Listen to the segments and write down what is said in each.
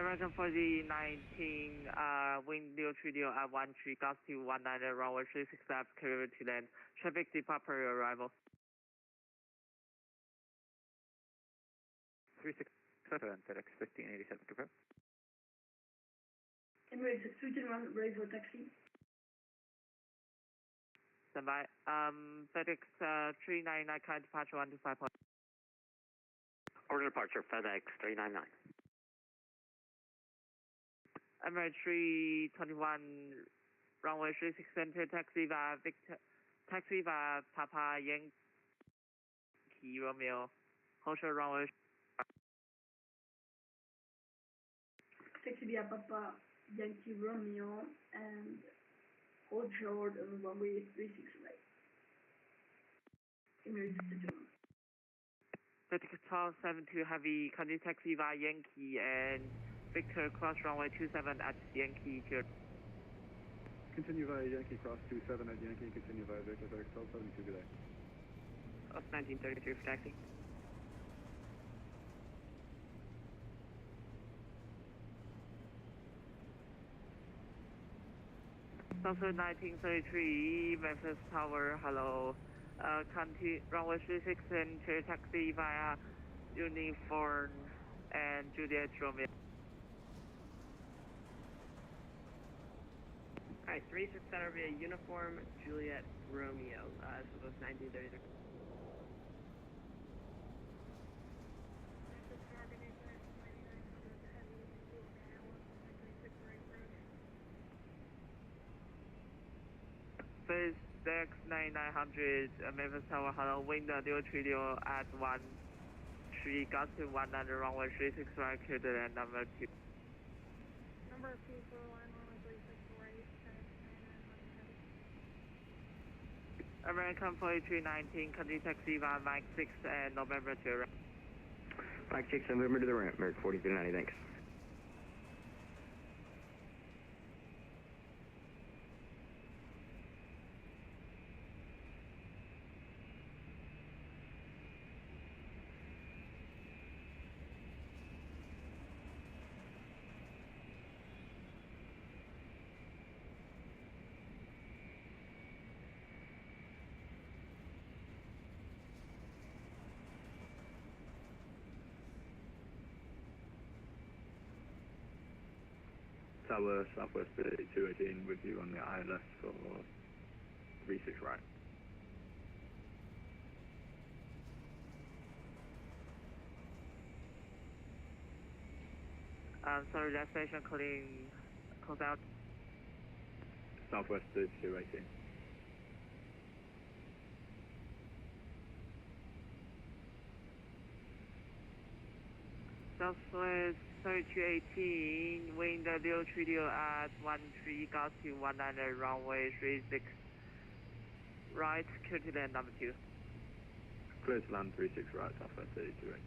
American 4019, wind 030 at 13, gust 219, runway 36 left, clear to land. Traffic departure arrival. 367, FedEx 1587, confirm. Emirates 221, ready for taxi. Standby. FedEx 399, kind departure 125. Order departure, FedEx 399. Emirates 321, runway 36 center, taxi via Papa Yankee Romeo. Hold short runway. Taxi via Papa Yankee Romeo and hold short on runway 36 right. Emirates 221. FedEx 1272 heavy, continue taxi via Yankee and Victor cross runway 27 at Yankee. Continue via Yankee cross 27 at Yankee and continue via Victor FedEx 1272, good day. Us 1933 for taxi. Southwest 1933, Memphis Tower, hello. Continue runway 36 center, taxi via Uniform and Juliet Romeo. Alright, 36 center via Uniform, Juliet Romeo, so that's 1933. FedEx 9900, Memphis Tower, hello, wind 030 at 13, gust 19, runway 36 right, clear to land, number 2. Number 2 for line runway 36 right, American 4319, continue taxi via Mike 6 and November to ramp. Mike 6, November to the ramp, American 4390, thanks. Tower Southwest 218 with you on the ILS for 36 right. Sorry, last station calling, calls out. Southwest 218. Southwest 3218, wind 030 at 13, gust 219, runway 36 right, clear to land, number 2. Clear to land 36 right, Southwest 218.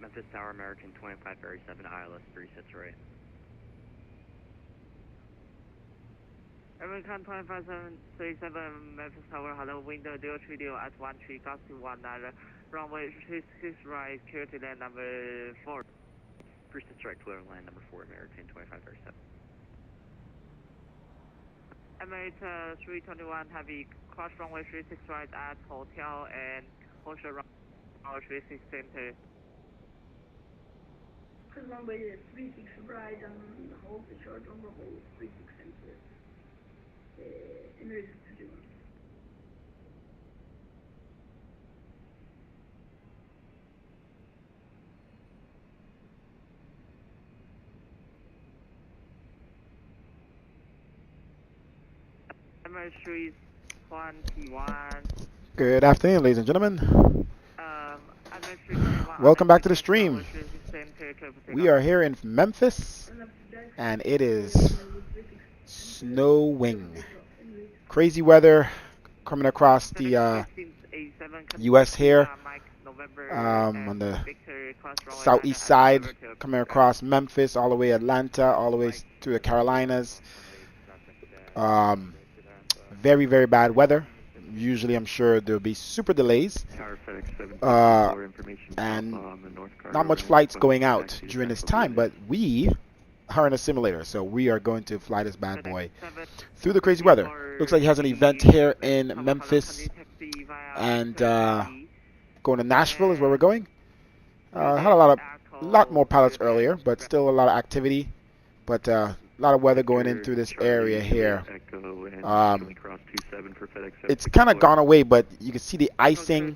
Memphis Tower, American 2537, ILS 368. American 2537, Memphis Tower, hello, wind 030 at 13, gust 219, runway 36 right, clear to land, number 4. 36 right, clear to land, number 4, American 2537. Emirates 321 heavy, cross runway 36 right at hotel and hold short runway 36 center. Runway 36 right and hold short on runway 36 center. Emirates 221. Emirates 321. Good afternoon, ladies and gentlemen. Emirates 321. Welcome back to the stream. We are here in Memphis, and it is snowing. Crazy weather coming across the U.S. here on the southeast side, coming across Memphis, all the way Atlanta, all the way to the Carolinas. Very, very bad weather. usually I'm sure there'll be super delays. Tower FedEx724 information and on the north car not much runway, flights request going out taxi to during this Nashville time, Beach. but we are in a simulator, so we are going to fly this bad boy through the crazy weather. Looks like he has an event here in Memphis, and going to Nashville is where we're going. Had a lot more pilots earlier, but still a lot of activity. But a lot of weather going in through this area here. It's kind of gone away, but you can see the icing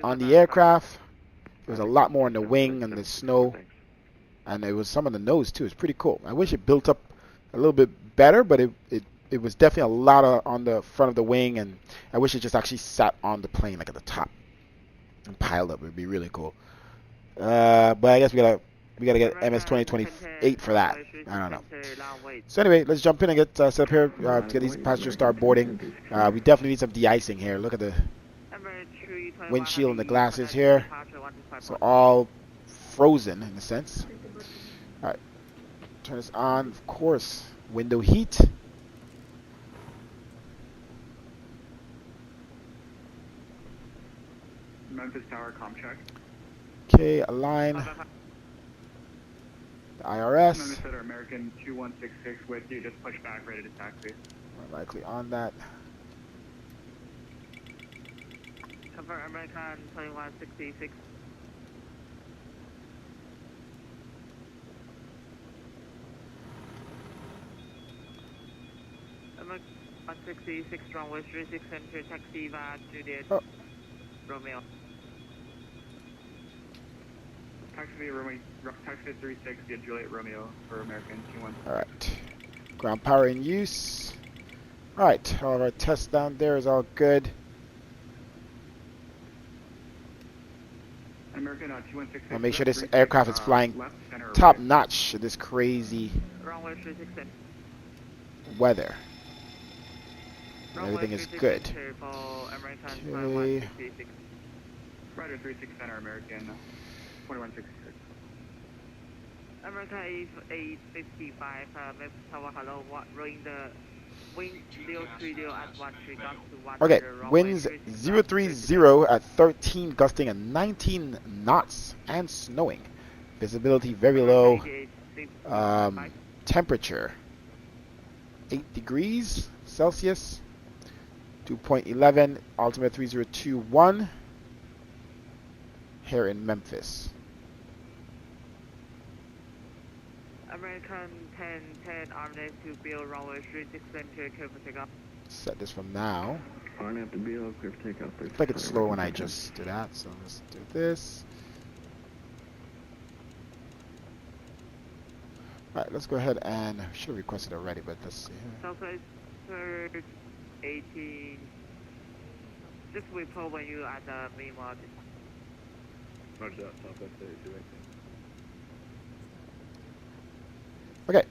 on the aircraft. There's a lot more in the wing and the snow, and it was some on the nose too. It's pretty cool. I wish it built up a little bit better, but it was definitely a lot on the front of the wing, and I wish it just actually sat on the plane, like at the top, and piled up. It would be really cool. But I guess we gotta get MS2028 for that. I don't know. So anyway, let's jump in and get set up here to get these passengers start boarding. We definitely need some de-icing here. Look at the windshield and the glasses here. So all frozen in a sense. All right, turn this on. Of course, window heat. Memphis Tower, com check. Okay, align. The IRS. Memphis Center, American 2166 with you. Just push back, ready to taxi. We're likely on that. Confirm American 2166. American 166 runway 36 center taxi via Juliet Romeo. Taxi runway, taxi 36 via Juliet Romeo for American 21. Alright. Ground power in use. Alright, all of our tests down there is all good. American 2166. I'll make sure this aircraft is flying top notch in this crazy weather. Everything is good. Okay. Rider 36 Center, American 2166. American 855, Memphis Tower, hello, rolling the wind 030 at 13 gust to 100. Okay, winds 030 at 13, gusting at 19 knots and snowing. Visibility very low. Temperature 8 degrees Celsius. 2.11, altimeter 3021. Here in Memphis. American 1010, RNAV to Bill, runway 36 center, clear for takeoff. Set this from now. RNAV to Bill, clear for takeoff. Looks like it's slow when I just do that, so let's do this. Alright, let's go ahead and, I should have requested already, but let's see here. Southwest 3rd, 18. Just report when you at the main margin. Roger that, Southwest 3218. Okay.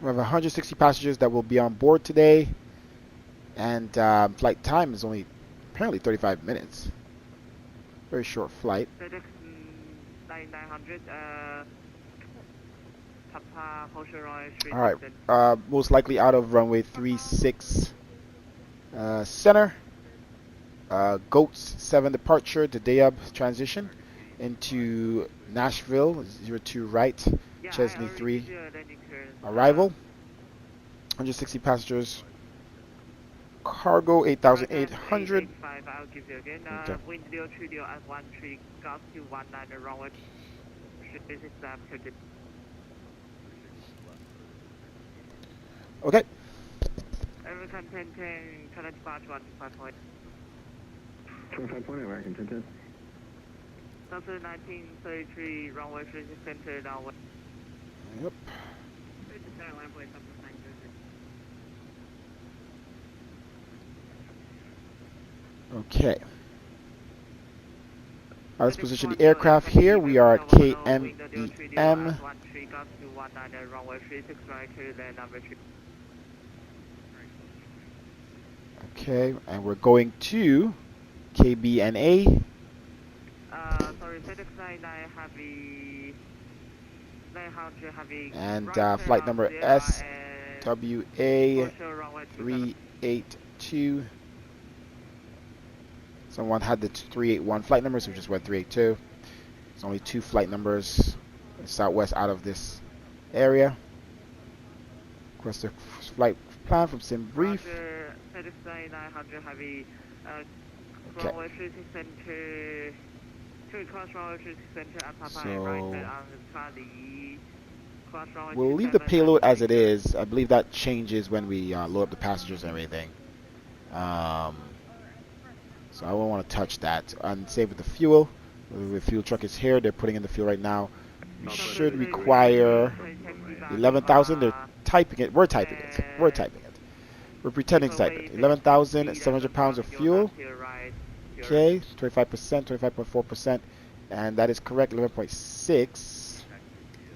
We have 160 passengers that will be on board today, and flight time is only apparently 35 minutes. Very short flight. FedEx 9900, Papa, Hoshiroi, All right. Most likely out of runway 36 center. Goats 7 departure to Dayab transition into Nashville 02 right, Chesney 3 arrival. 160 passengers. Cargo 8,800. I'll give you again. Wind 030 at 13 gust to 19 runway. This is Okay. American 1010, current departure 25 point. 25 point, American 1010. Delta 1933, runway 36 center, downward. Yep. Okay. Let's position the aircraft here. We are at KMEM. Okay, and we're going to KBNA. Sorry, FedEx 99 Heavy 900 Heavy. And flight number WA382. Someone had the 381 flight number, so we just went 382. There's only 2 flight numbers southwest out of this area. Request the flight plan from Sim Brief. Okay. So we'll leave the payload as it is. I believe that changes when we load up the passengers and everything. So I won't want to touch that. And save with the fuel. The fuel truck is here. They're putting in the fuel right now. We should require 11,000. They're typing it. We're typing it. We're typing it. We're pretending to type it. 11,700 pounds of fuel. Okay, 25%, 25.4%, and that is correct. 11.6,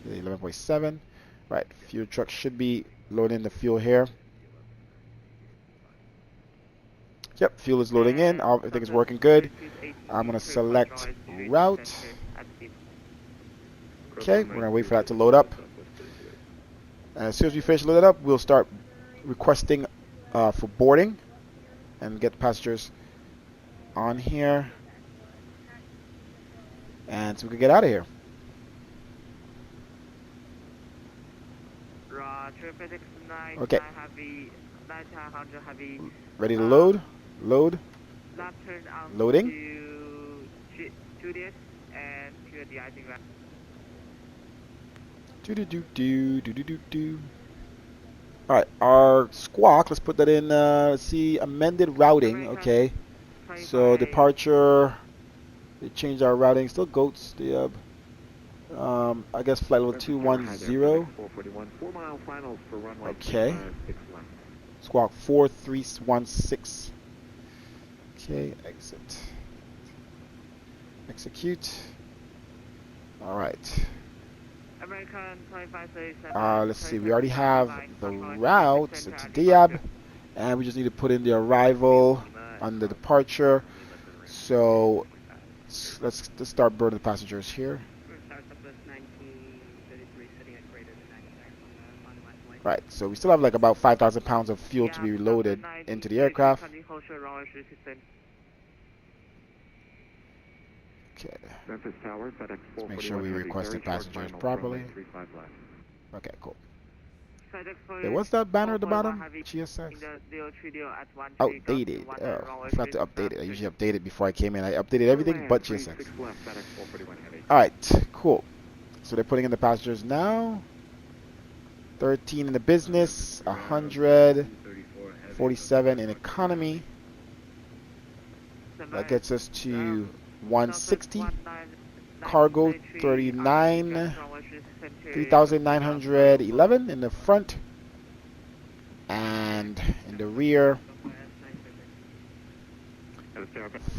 11.7. Right, fuel truck should be loading the fuel here. Yep, fuel is loading in. Everything is working good. I'm gonna select route. Okay, we're gonna wait for that to load up. And as soon as we finish loading up, we'll start requesting for boarding and get passengers on here, and so we can get out of here. Okay. Ready to load? Load. Loading. Alright, our squawk, let's put that in, let's see, amended routing, okay. So departure, they changed our routing, still goats, I guess flight level 210. Okay. Squawk 4316. Okay, exit. Execute. Alright. Let's see, we already have the route to Diab, and we just need to put in the arrival on the departure. So let's start burning the passengers here. Right, so we still have like about 5,000 pounds of fuel to be loaded into the aircraft. Okay. Memphis Tower, let's make sure we request the passengers properly. Okay, cool. Hey, what's that banner at the bottom? GSX? Outdated. Oh, I forgot to update it. I usually update it before I came in. I updated everything but GSX. Alright, cool. So they're putting in the passengers now. 13 in the business, 147 in economy. That gets us to 160. Cargo 39. 3,911 in the front. And in the rear,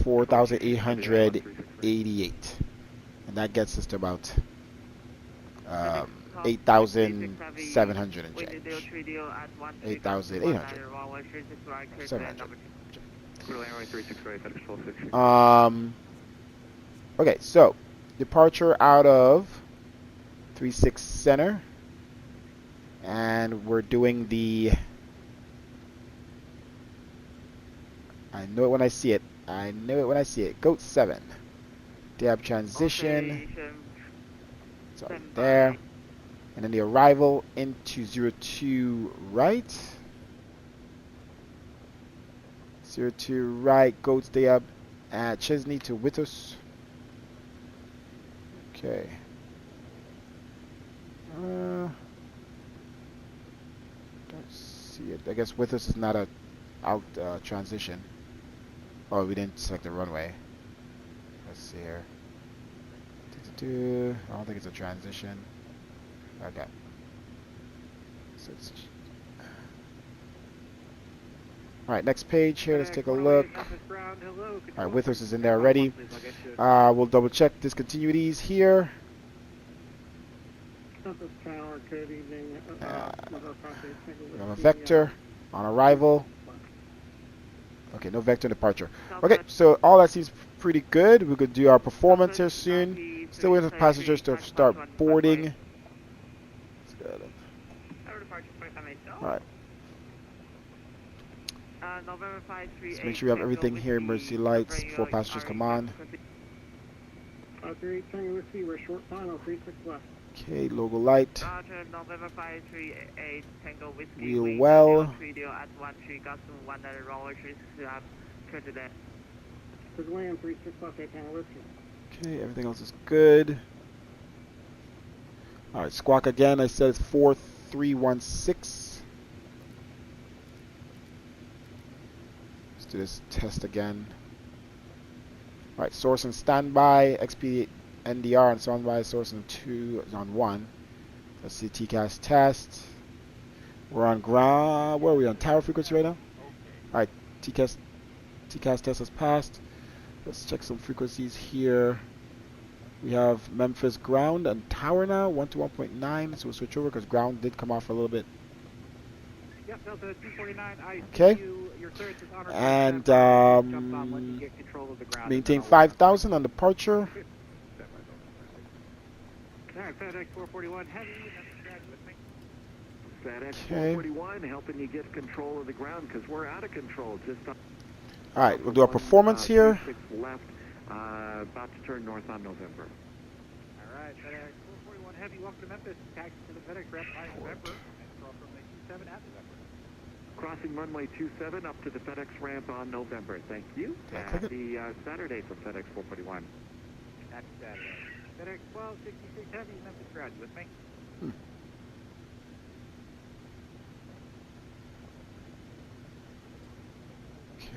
4,888. And that gets us to about 8,700 and change. 8,800. 700. Okay, so departure out of 36 center, and we're doing the. I know it when I see it. I know it when I see it. Goat 7. Dab transition. It's already there. And then the arrival into 02 right. 02 right, goats day up at Chesney to Witos. Okay. Don't see it. I guess Witos is not a out transition. Oh, we didn't select the runway. Let's see here. I don't think it's a transition. Okay. So it's alright, next page here. Let's take a look. Alright, Withers is in there already. We'll double check discontinuities here. We have a vector on arrival. Okay, no vector departure. Okay, so all that seems pretty good. We could do our performance here soon. Still waiting for passengers to start boarding. Alright. November 538. So make sure we have everything here. Emergency lights before passengers come on. 538 Tango Whiskey, we're short final, 36 left. Okay, logo light. Roger, November 538 Tango Whiskey. Wheel well. Radio at 13 got to 1 runway 36 up. Clear to land. Clear to land, 36 left, 8 Tango Whiskey. Okay, everything else is good. Alright, squawk again. I said it's 4316. Let's do this test again. Alright, source and standby. XP NDR and standby. Source and 2 is on 1. Let's see TCAS test. We're on ground. Where are we on? Tower frequency right now? Alright, TCAS test has passed. Let's check some frequencies here. We have Memphis ground and tower now, 1 to 1.9. So we'll switch over because ground did come off a little bit. Yep, Delta 249, I Okay. see you. Your clearance is honored. And Jump on once you get control of the ground. maintain 5,000 on departure. Alright, FedEx 441 heavy. With me. FedEx Okay. 441 helping you get control of the ground because we're out of control. Just on Alright, we'll do our performance here. 36 left, about to turn north on November. Alright, FedEx 441 heavy. Welcome to Memphis. Taxi to the FedEx ramp by November. And cross runway 27 at November. Crossing runway 27 up to the FedEx ramp on November. Thank you. Happy Saturday from FedEx 441. Happy Saturday. FedEx 1266 heavy. Memphis ground. You with me? Okay.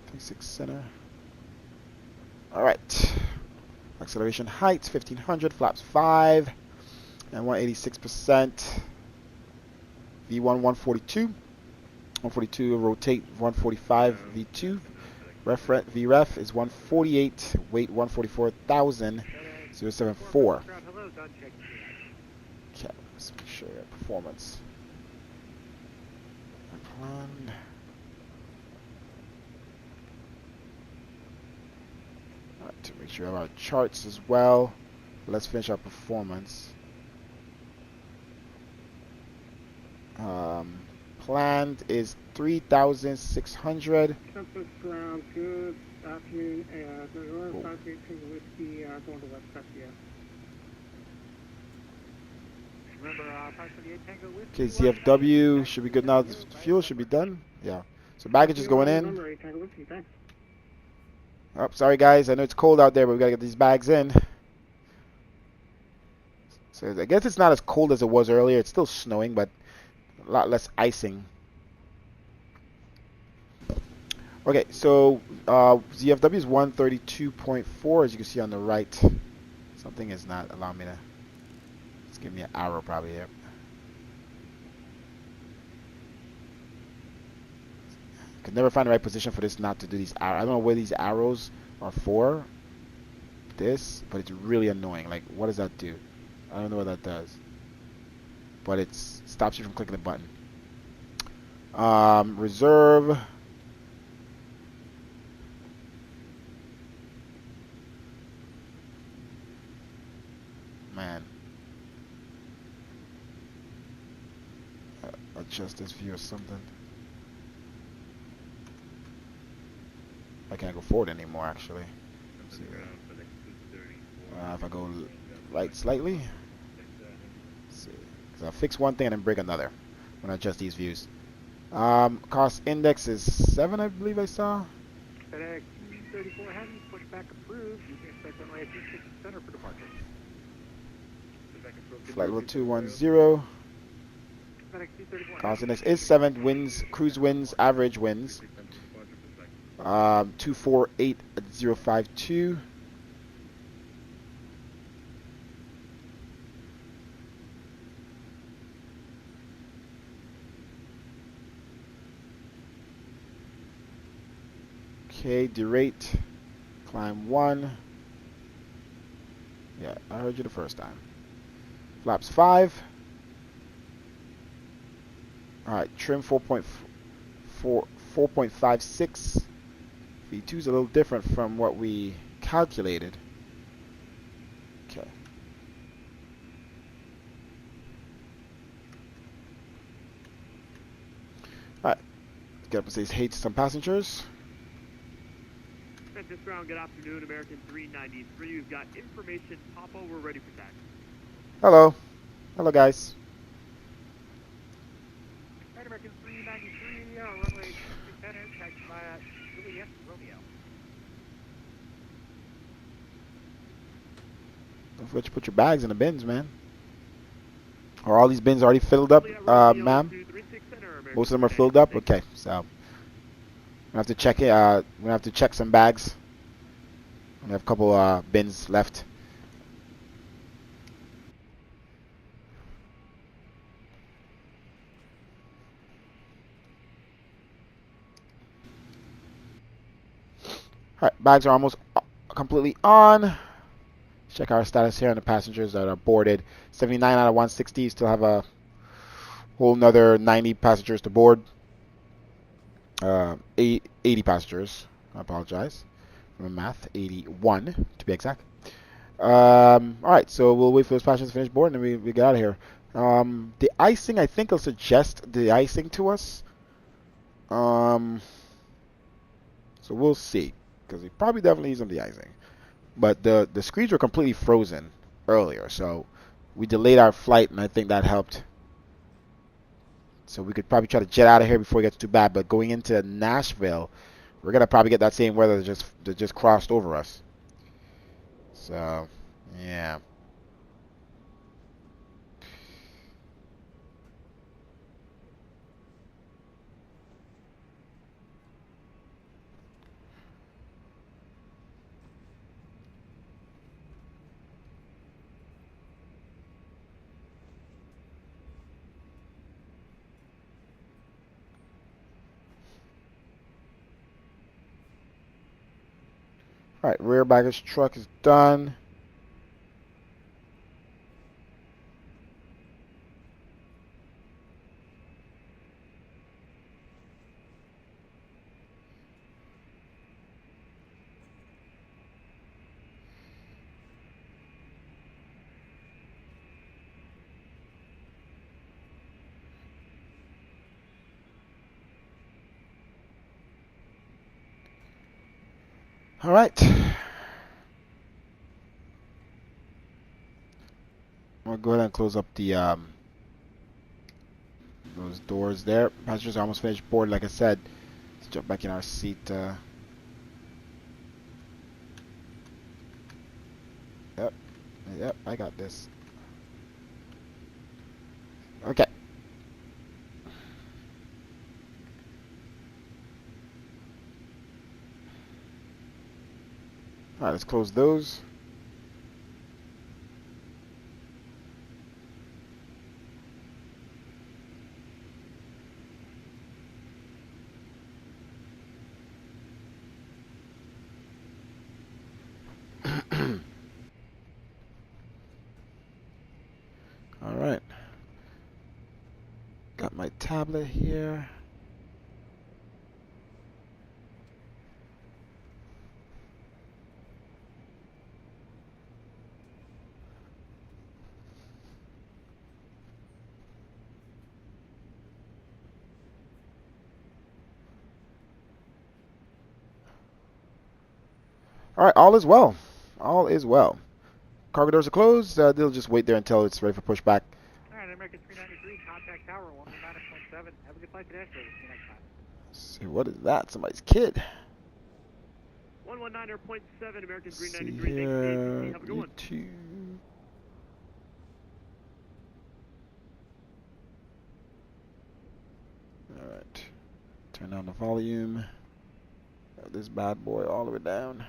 36 center. Alright. Acceleration height 1500, flaps 5, and 186%. V1 142. 142 rotate 145 V2. VREF is 148, weight 144,000, 074. Hello, gun check. Okay, let's make sure we have performance. Plan. Alright, to make sure we have our charts as well. Let's finish our performance. Planned is 3,600. Memphis ground, good afternoon. There's another 538 Tango Whiskey going to West Cassia. Remember, 538 Tango Whiskey. Okay, ZFW should be good now. The fuel should be done. Yeah. So baggage is going in. Number 8 Tango Whiskey, thanks. Oh, sorry guys. I know it's cold out there, but we gotta get these bags in. So I guess it's not as cold as it was earlier. It's still snowing, but a lot less icing. Okay, so ZFW is 132.4, as you can see on the right. Something is not allowing me to. It's giving me an arrow probably here. Could never find the right position for this not to do these arrows. I don't know where these arrows are for. This, but it's really annoying. Like, what does that do? I don't know what that does. But it stops you from clicking the button. Reserve. Man. Adjust this view or something. I can't go forward anymore, actually. Let's see. If I go right slightly. Let's see. Because I'll fix one thing and then break another when I adjust these views. Cost index is 7, I believe I saw. FedEx 34 heavy, pushback approved. You can expect runway 36 center for departure. Flight level 210. FedEx 234 Cost index is 7. Winds, cruise winds, average winds. 248.052. Okay, derate, climb 1. Yeah, I heard you the first time. Flaps 5. Alright, trim 4.56. V2 is a little different from what we calculated. Okay. Alright, let's get up and say hey to some passengers. Memphis ground, good afternoon, American 393. We've got information, Papa, we're ready for taxi. Hello. Hello, guys. Right, American 393, runway 610, taxi via Juliet Romeo. Don't forget to put your bags in the bins, man. Are all these bins already filled up, ma'am? Most of them are filled up? Okay, so we have to check it. We have to check some bags. We have a couple bins left. Alright, bags are almost completely on. Check our status here on the passengers that are boarded. 79 out of 160. Still have a whole another 90 passengers to board. 80 passengers. I apologize for my math. 81 to be exact. Alright, so we'll wait for those passengers to finish boarding and we get out of here. The icing, I think, will suggest the icing to us. So we'll see. Because we probably definitely use some de-icing. But the screens were completely frozen earlier, so we delayed our flight, and I think that helped. So we could probably try to jet out of here before it gets too bad. But going into Nashville, we're gonna probably get that same weather that just crossed over us. So yeah. Alright, rear baggage truck is done. All right. We'll go ahead and close up the those doors there. Passengers are almost finished board, like I said. Let's jump back in our seat. Yep, I got this. Okay. All right, let's close those. All right. Got my tablet here. All right, all is well. All is well. Cargo doors are closed. They'll just wait there until it's ready for pushback. All right, American 393, contact tower 119.7. Have a good flight to Nashville. See you next time. See, what is that? Somebody's kid. 119.7, American See 393. here, Have a good one. YouTube. All right. Turn down the volume. Got this bad boy all the way down.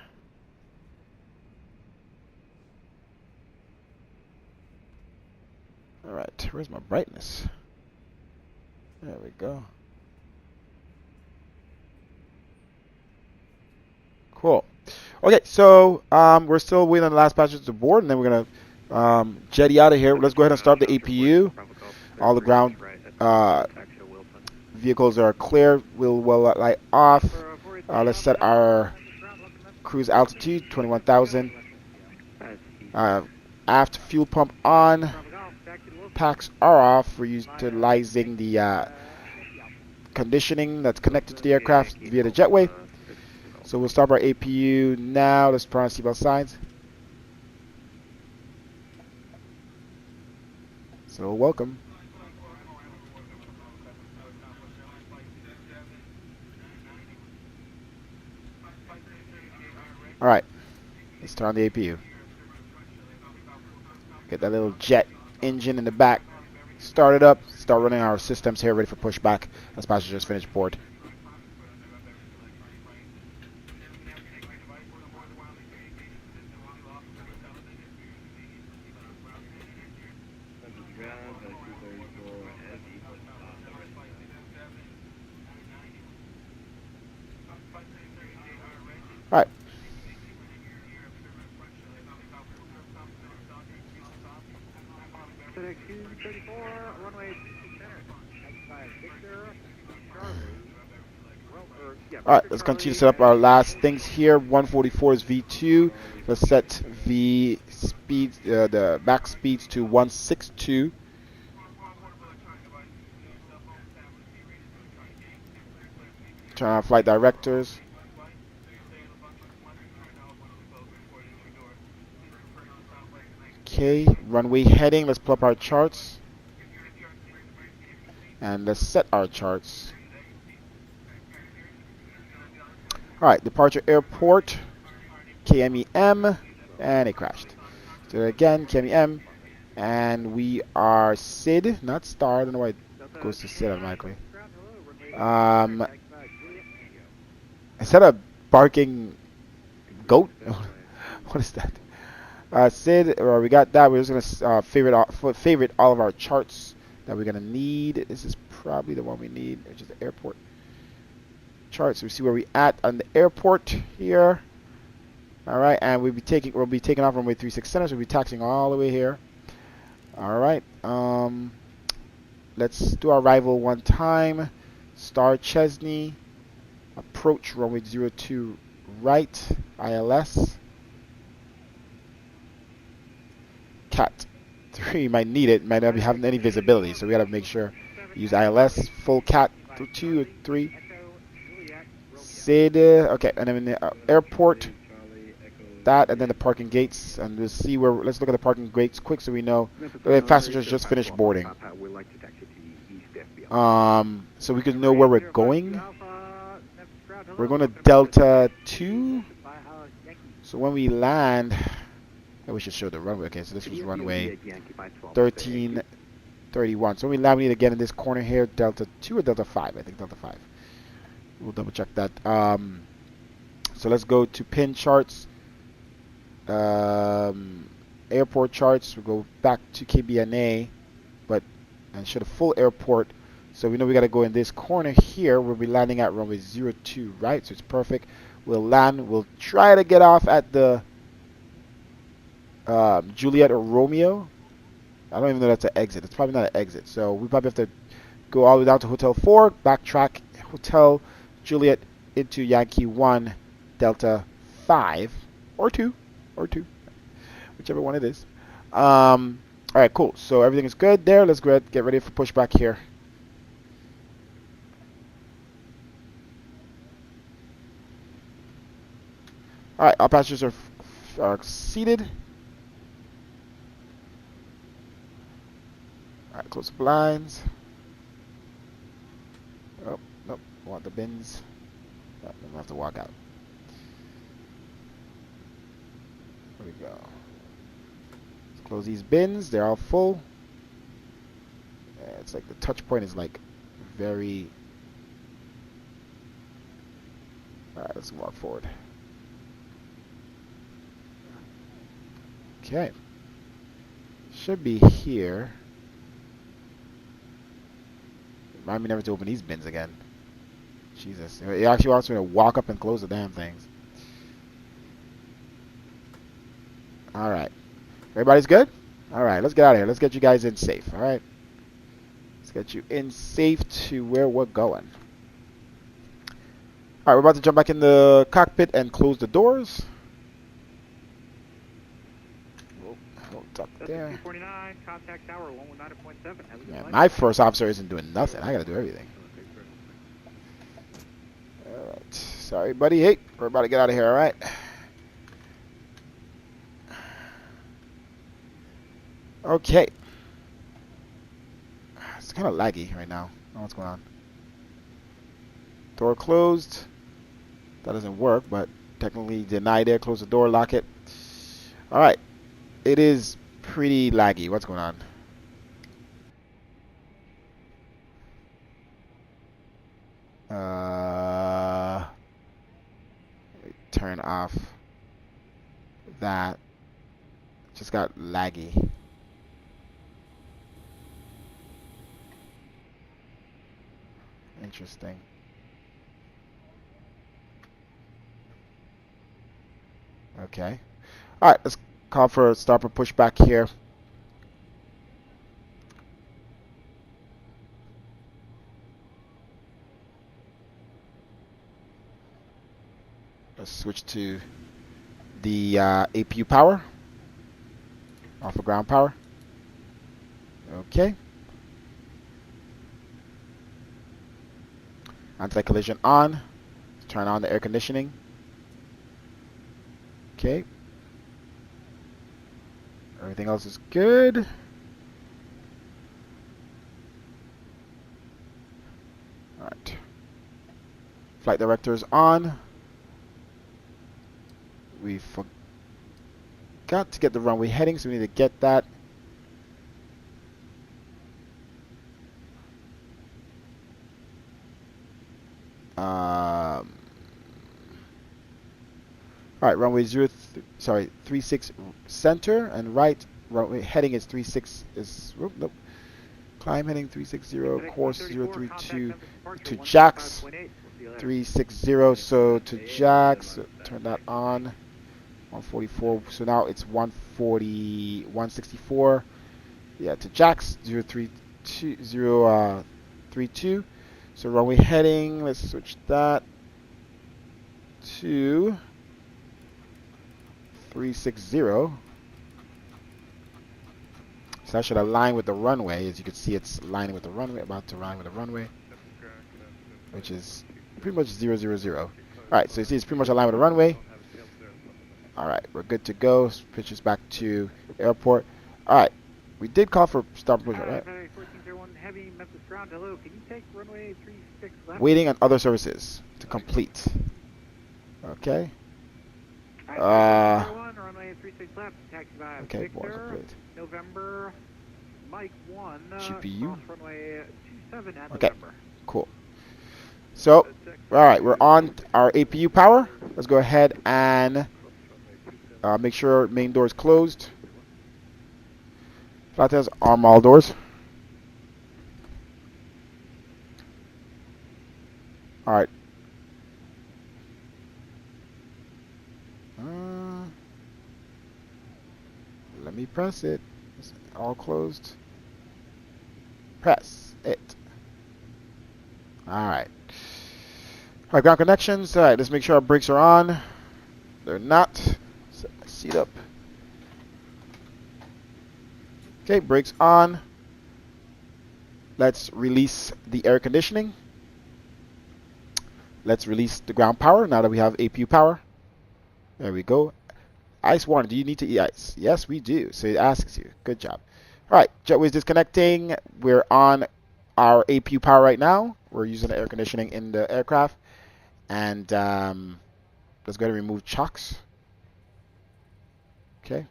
All right. Where's my brightness? There we go. Cool. Okay, so we're still waiting on the last passengers to board, and then we're gonna jetty out of here. Let's go ahead and start the APU. All the ground vehicles are clear. We'll light off. Let's set our cruise altitude 21,000. Aft fuel pump on. Packs are off. We're utilizing the conditioning that's connected to the aircraft via the jetway. So we'll start our APU now. Let's put on seatbelt signs. So welcome. All right, let's turn on the APU. Get that little jet engine in the back. Start it up. Start running our systems here, ready for pushback as passengers finish board. All right. FedEx 234, runway 2 center. Taxi Victor, Charlie. All right, let's continue to set up our last things here. 144 is V2. Let's set the speeds, the max speeds to 162. Turn on flight directors. Okay, runway heading. Let's pull up our charts. And let's set our charts. Alright, departure airport. KMEM. And it crashed. So again, KMEM. And we are SID, not star. I don't know why it goes to SID automatically. Instead of barking goat? What is that? SID, we got that. We're just gonna favorite all of our charts that we're gonna need. This is probably the one we need, which is the airport chart. So we see where we at on the airport here. All right, and we'll be taking off runway 36 center. So we'll be taxiing all the way here. All right. Let's do our arrival one time. Star Chesney. Approach runway 02 right. ILS. Cat 3 might need it, might not be having any visibility, so we gotta make sure use ILS full cat 2 or 3. SID, okay, and then in the airport, that, and then the parking gates, and we'll see where. Let's look at the parking gates quick so we know the passengers just finished boarding. So we can know where we're going. We're going to Delta 2. So when we land. We should show the runway. Okay, so this was runway 1331. So we land, we need to get in this corner here, Delta 2 or Delta 5? I think Delta 5. We'll double check that. So let's go to pin charts, airport charts. We'll go back to KBNA, and show the full airport. So we know we got to go in this corner here. We'll be landing at runway 02, right? So it's perfect. We'll land. We'll try to get off at the Juliet or Romeo. I don't even know that's an exit. It's probably not an exit. So we probably have to go all the way down to Hotel 4, backtrack Hotel Juliet into Yankee 1, Delta 5, or 2, whichever one it is. All right, cool. So everything is good there. Let's go ahead, get ready for pushback here. All right, our passengers are seated. All right, close the blinds. Oh, nope, want the bins. Oh, I'm gonna have to walk out. There we go. Let's close these bins. They're all full. Yeah, it's like the touch point is like very. All right, let's walk forward. Okay. Should be here. Remind me never to open these bins again. Jesus. It actually wants me to walk up and close the damn things. Alright. Everybody's good? Alright, let's get out of here. Let's get you guys in safe. Alright. Let's get you in safe to where we're going. Alright, we're about to jump back in the cockpit and close the doors. Up there. 249, contact tower 119.7. Yeah, my first officer isn't doing nothing. I gotta do everything. Sorry, buddy. Hey, we're about to get out of here, all right? Okay. It's kind of laggy right now. I don't know what's going on. Door closed. That doesn't work, but technically denied it. Close the door, lock it. All right. It is pretty laggy. What's going on? Turn off that. Just got laggy. Interesting. Okay. All right, let's call for a stop or push back here. Let's switch to the APU power. Off of ground power. Okay. Anti-collision on. Let's turn on the air conditioning. Okay. Everything else is good. Alright. Flight director is on. We forgot to get the runway heading, so we need to get that. Alright, runway 36 center and right. Runway heading is 36 is nope. Climb heading 360, course 032 to Jax 360. So to Jax, turn that on. 144. So now it's 164. Yeah, to Jax 032. So runway heading. Let's switch that to 360. So that should align with the runway. As you can see, it's aligning with the runway, about to align with the runway, which is pretty much 000. Alright, so you see it's pretty much aligned with the runway. Alright, we're good to go. Pitch us back to airport. Alright, we did call for stop push, right? Heavy, Memphis ground. Hello, can you take runway 36 left? Waiting on other services to complete. Okay. Runway 36 left, taxi by Okay, Victor, November, Mike 1, GPU. runway 27 at Okay, November. cool. So, alright, we're on our APU power. Let's go ahead and make sure main door is closed. Flight attendants, arm all doors. Alright. Let me press it. It's all closed. Press it. Alright. Alright, ground connections. Alright, let's make sure our brakes are on. They're not. Set my seat up. Okay, brakes on. Let's release the air conditioning. Let's release the ground power now that we have APU power. There we go. Ice warning. Do you need to eat ice? Yes, we do. So it asks you. Good job. All right, jetway is disconnecting. We're on our APU power right now. We're using the air conditioning in the aircraft. And let's go ahead and remove chocks. Okay.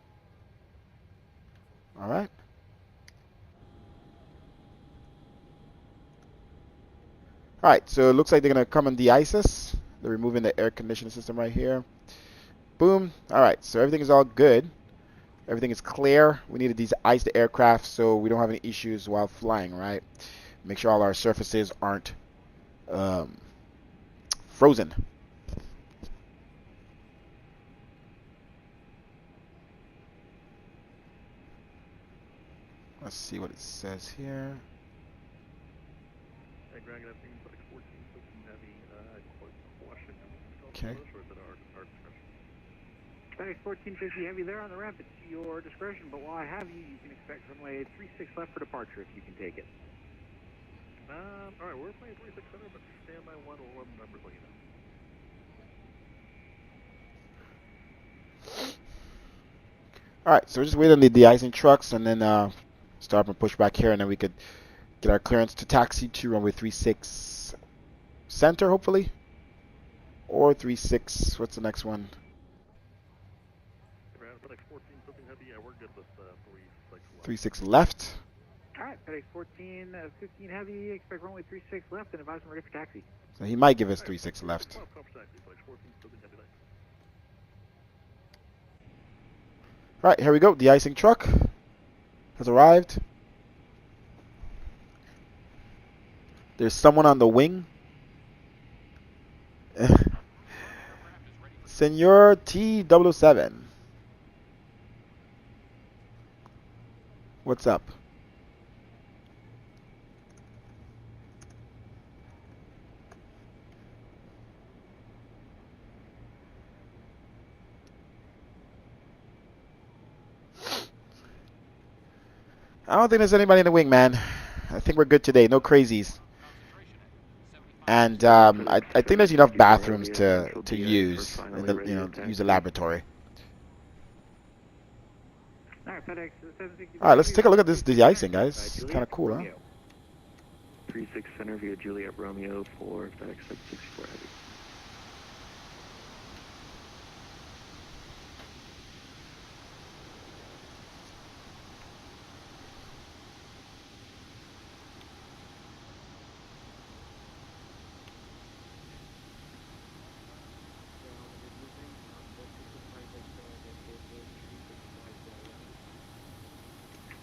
All right. All right, so it looks like they're going to come and de-ice us. They're removing the air conditioning system right here. Boom. All right, so everything is all good. Everything is clear. We need to de-ice the aircraft so we don't have any issues while flying, right? Make sure all our surfaces aren't frozen. Let's see what it says here. Okay. FedEx 1450 Heavy there on the ramp. It's your discretion, but while I have you, you can expect runway 36 left for departure if you can take it. Alright, we're playing 36 center, but stand by 111 numbers, let you know. Alright, so we're just waiting on the de-icing trucks and then start up and push back here, and then we could get our clearance to taxi to runway 36 center, hopefully. Or 36, what's the next one? 36 left. Alright, FedEx 15 heavy, expect runway 36 left and advise them ready for taxi. So he might give us 36 left. Alright, here we go. The icing truck has arrived. There's someone on the wing. Senor T007. What's up? I don't think there's anybody in the wing, man. I think we're good today. No crazies. And I think there's enough bathrooms to use in the use the laboratory. All right, let's take a look at this de-icing, guys. It's kind of cool, huh? 36 center via Juliet Romeo for FedEx 764 heavy.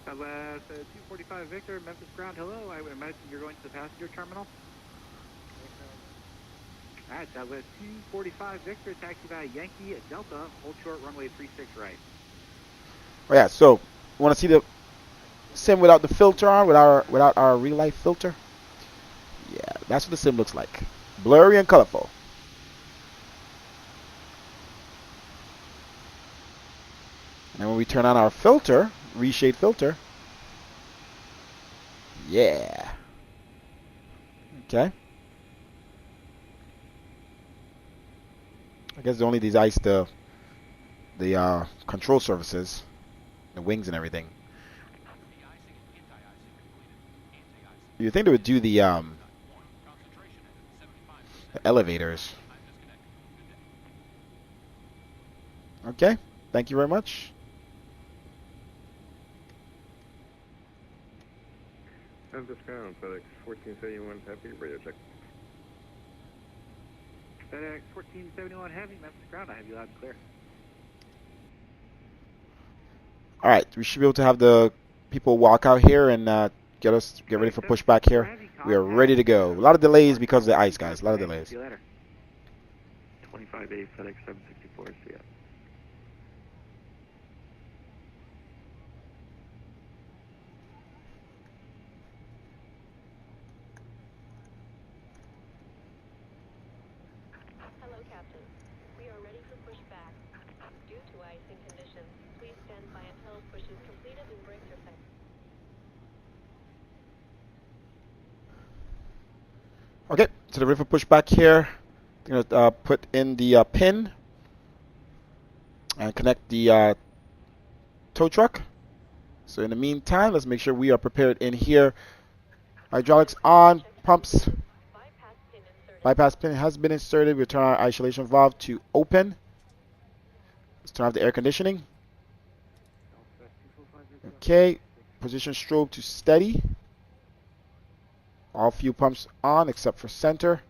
Southwest 245 Victor, Memphis ground, hello. I would imagine you're going to the passenger terminal. Alright, Southwest 245 Victor, taxi by Yankee Delta, hold short, runway 36 right. Oh yeah, so you want to see the sim without the filter on, without our real life filter? Yeah, that's what the sim looks like. Blurry and colorful. And then when we turn on our filter, reshade filter, yeah. Okay. I guess they only de-ice the control surfaces, the wings and everything. You think they would do the elevators? Okay. Thank you very much. Memphis ground, FedEx 1471 heavy, radio check. FedEx 1471 heavy, Memphis ground, I have you loud and clear. Alright, we should be able to have the people walk out here and get ready for pushback here. We are ready to go. A lot of delays because of the ice, guys. A lot of delays. See you later. 25A FedEx 764, see ya. Hello, Captain. We are ready for pushback. Due to icing conditions, please stand by until push is completed and brakes are set. Okay, so they're ready for pushback here. I'm going to put in the pin and connect the tow truck. So in the meantime, let's make sure we are prepared in here. Hydraulics on, pumps. Bypass pin has been inserted. We turn our isolation valve to open. Let's turn off the air conditioning. Okay, position strobe to steady. All fuel pumps on except for center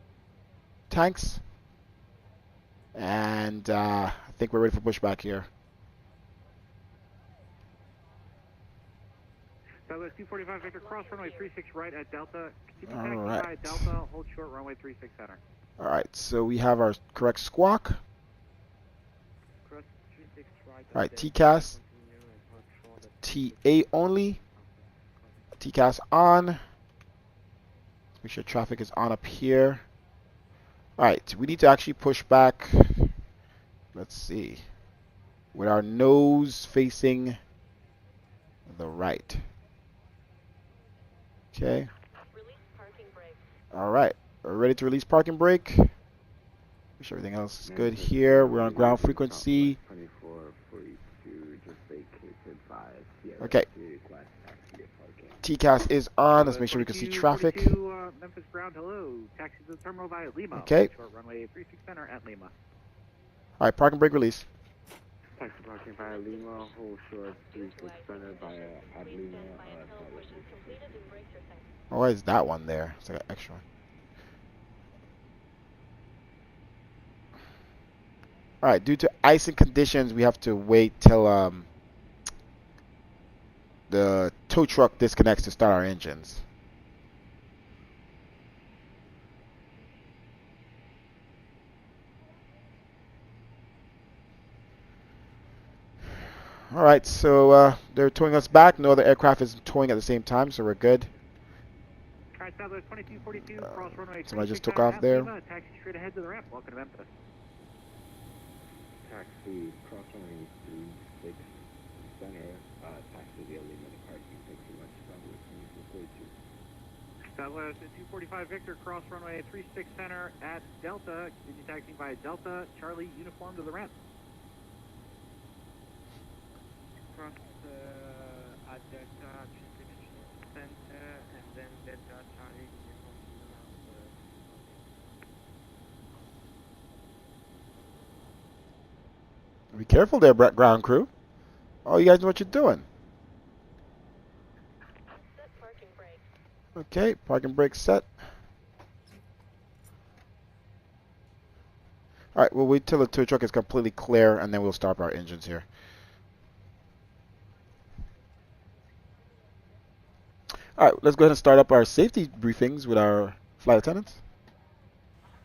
tanks. And I think we're ready for pushback here. Southwest 245 Victor, cross runway 36 right at Delta. Continue All taxi by right. Delta, hold short, runway 36 center. All right, so we have our correct squawk. Cross 36 right. All right, TCAS. TA only. TCAS on. Make sure traffic is on up here. All right, we need to actually push back. Let's see. With our nose facing the right. Okay. Release parking brake. All right, we're ready to release parking brake. Make sure everything else is good here. We're on ground frequency. 2442 just vacated 5. Okay. TCAS is on. Let's make sure we can see traffic. Memphis ground, hello. Taxi to the terminal via Lima. Okay. Short runway 36 center at Lima. All right, park and brake release. Taxi parking via Lima, hold short 36 center via at Lima. Oh, why is that one there? It's like an extra one. All right, due to icing conditions, we have to wait till the tow truck disconnects to start our engines. All right, so they're towing us back. No other aircraft is towing at the same time, so we're good. All right, Southwest 2242, cross runway. Somebody just took off there. Taxi straight ahead to the ramp. Welcome to Memphis. Taxi cross runway 36 center. Taxi via Lima departing. Thanks so much. Southwest 245 Victor, cross runway 36 center at Delta. Continue taxiing via Delta, Charlie, uniform to the ramp. Cross at Delta Center and then Delta Charlie. Be careful there, ground crew. Oh, you guys know what you're doing. Set parking brake. Okay, parking brake set. All right, we'll wait till the tow truck is completely clear, and then we'll start our engines here. All right, let's go ahead and start up our safety briefings with our flight attendants.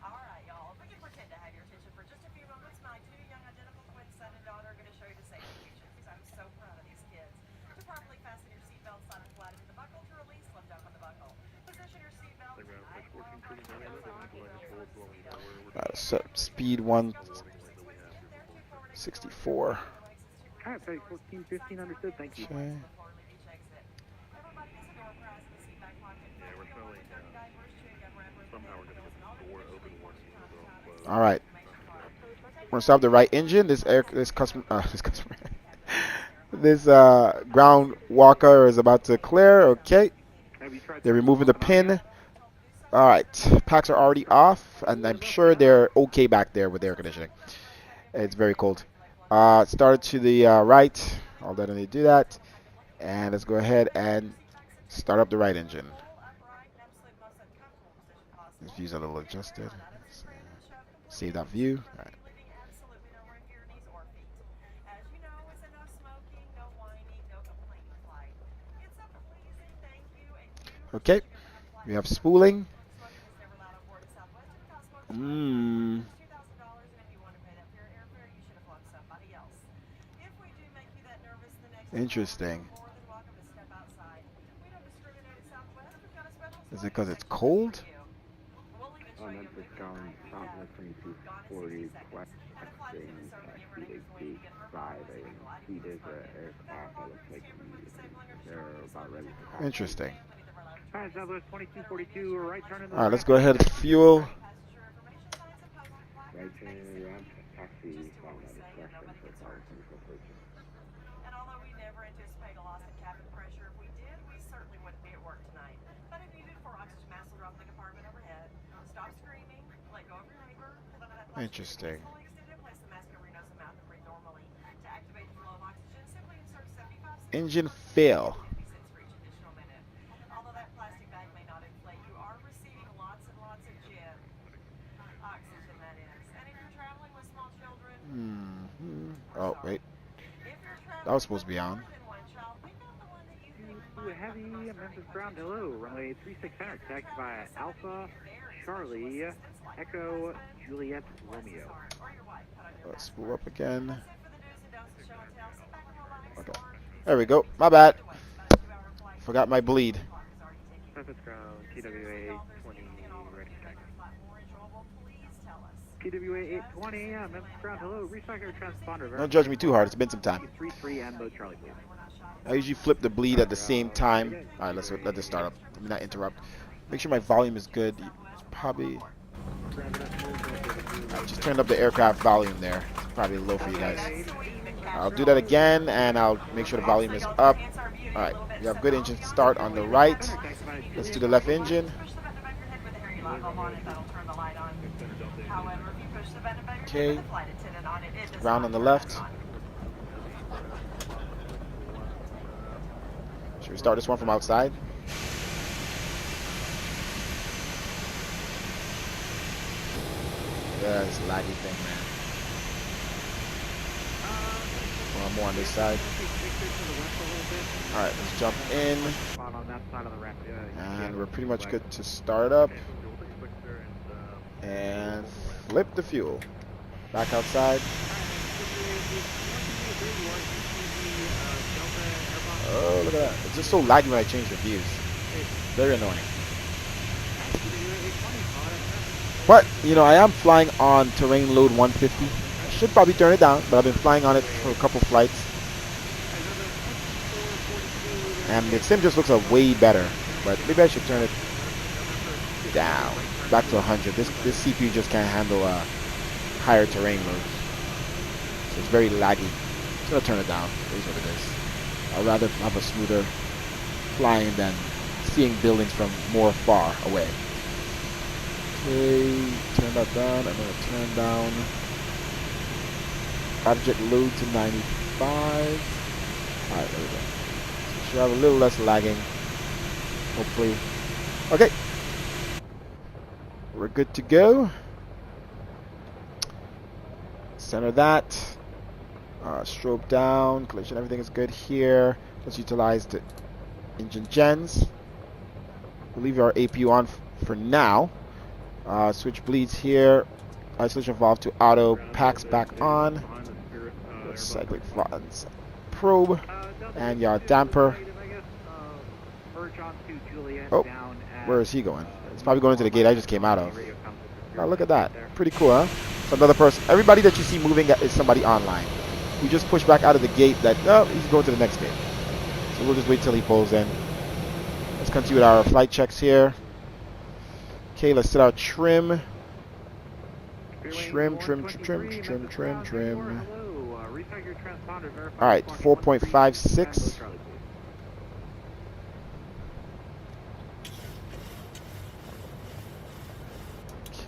All right, y'all. If we can pretend to have your attention for just a few moments, my two young identical twin son and daughter are going to show you the safety features. I'm so proud of these kids. To properly fasten your seatbelt, slide it flat into the buckle. To release, lift up on the buckle. Position your seatbelt. Set speed 164. All right, 1415 understood. Thank you. Okay. All right. We're gonna stop the right engine. This ground walker is about to clear. Okay. They're removing the pin. All right. Packs are already off, and I'm sure they're okay back there with the air conditioning. It's very cold. Started to the right. I'll let them do that, and let's go ahead and start up the right engine. This view's a little adjusted. Save that view. All right. Okay, we have spooling. Interesting. Is it because it's cold? Memphis ground, Southwest 2240, requesting speed 85, and speed is aircraft that looks like they're about ready to pass. Interesting. All right, Southwest 2242, right turn in the All right, let's go ahead and fuel. Right turn in the ramp, taxi, following that discretion for power control purchase. And although we never anticipate a loss in cabin pressure, if we did, we certainly wouldn't be at work tonight. But if needed for oxygen mask will drop in the compartment overhead. Stop screaming, let go of your neighbor, pull out that plastic Interesting. fully extended, place the mask over your nose and mouth and breathe normally. To activate the flow of oxygen, simply insert 75 Engine fail. for each additional minute. Although that plastic bag may not inflate, you are receiving lots and lots of gin. Oxygen, that is. And if you're traveling with small children, Oh, wait. That was supposed to be on. Heavy, Memphis ground, hello. Runway 3600, taxi via Alpha, Charlie, Echo, Juliet, Romeo. Let's spool up again. Okay. There we go. My bad. Forgot my bleed. Memphis ground, TWA 820, ready to taxi. TWA 820, Memphis ground, hello. Recycle transponder. Don't judge me too hard. It's been some time. 33 and mode Charlie, please. I usually flip the bleed at the same time. All right, let's let this start up. Let me not interrupt. Make sure my volume is good. It's probably I just turned up the aircraft volume there. It's probably low for you guys. I'll do that again, and I'll make sure the volume is up. All right, we have good engine start on the right. Let's do the left engine. Okay, ground on the left. Should we start this one from outside? Yeah, it's a laggy thing, man. One more on this side. Alright, let's jump in. And we're pretty much good to start up. And flip the fuel. Back outside. Oh, look at that. It's just so laggy when I change the views. Very annoying. But, you know, I am flying on terrain load 150. I should probably turn it down, but I've been flying on it for a couple flights. And the sim just looks way better. But maybe I should turn it down. Back to 100. This CPU just can't handle higher terrain loads. So it's very laggy. I'm going to turn it down. It is what it is. I'd rather have a smoother flying than seeing buildings from more far away. Okay, turn that down. I'm going to turn down object load to 95. Alright, there we go. So should have a little less lagging. Hopefully. Okay. We're good to go. Center that. Strobe down. Collision, everything is good here. Let's utilize the engine gens. We'll leave our APU on for now. Switch bleeds here. Isolation valve to auto. Packs back on. Cyclic flattens. Probe. And yaw damper. Oh, where is he going? It's probably going into the gate I just came out of. Oh, look at that. Pretty cool, huh? So another person. Everybody that you see moving is somebody online. We just push back out of the gate that, oh, he's going to the next gate. So we'll just wait till he pulls in. Let's continue with our flight checks here. Okay, let's set our trim. Trim. Alright, 4.56.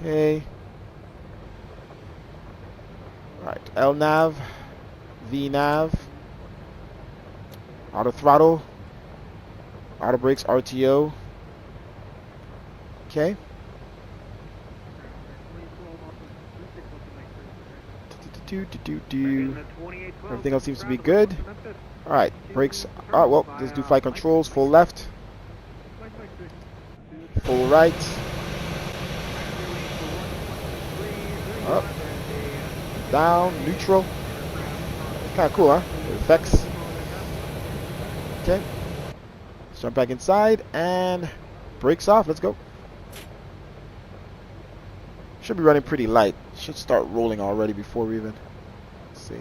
Okay. Alright, LNAV, VNAV, auto throttle, auto brakes, RTO. Okay. Everything else seems to be good. Alright, brakes. Oh, well, let's do flight controls. Full left. Full right. Up. Down. Neutral. Kind of cool, huh? Effects. Okay. Let's jump back inside and brakes off. Let's go. Should be running pretty light. Should start rolling already before we even. Let's see.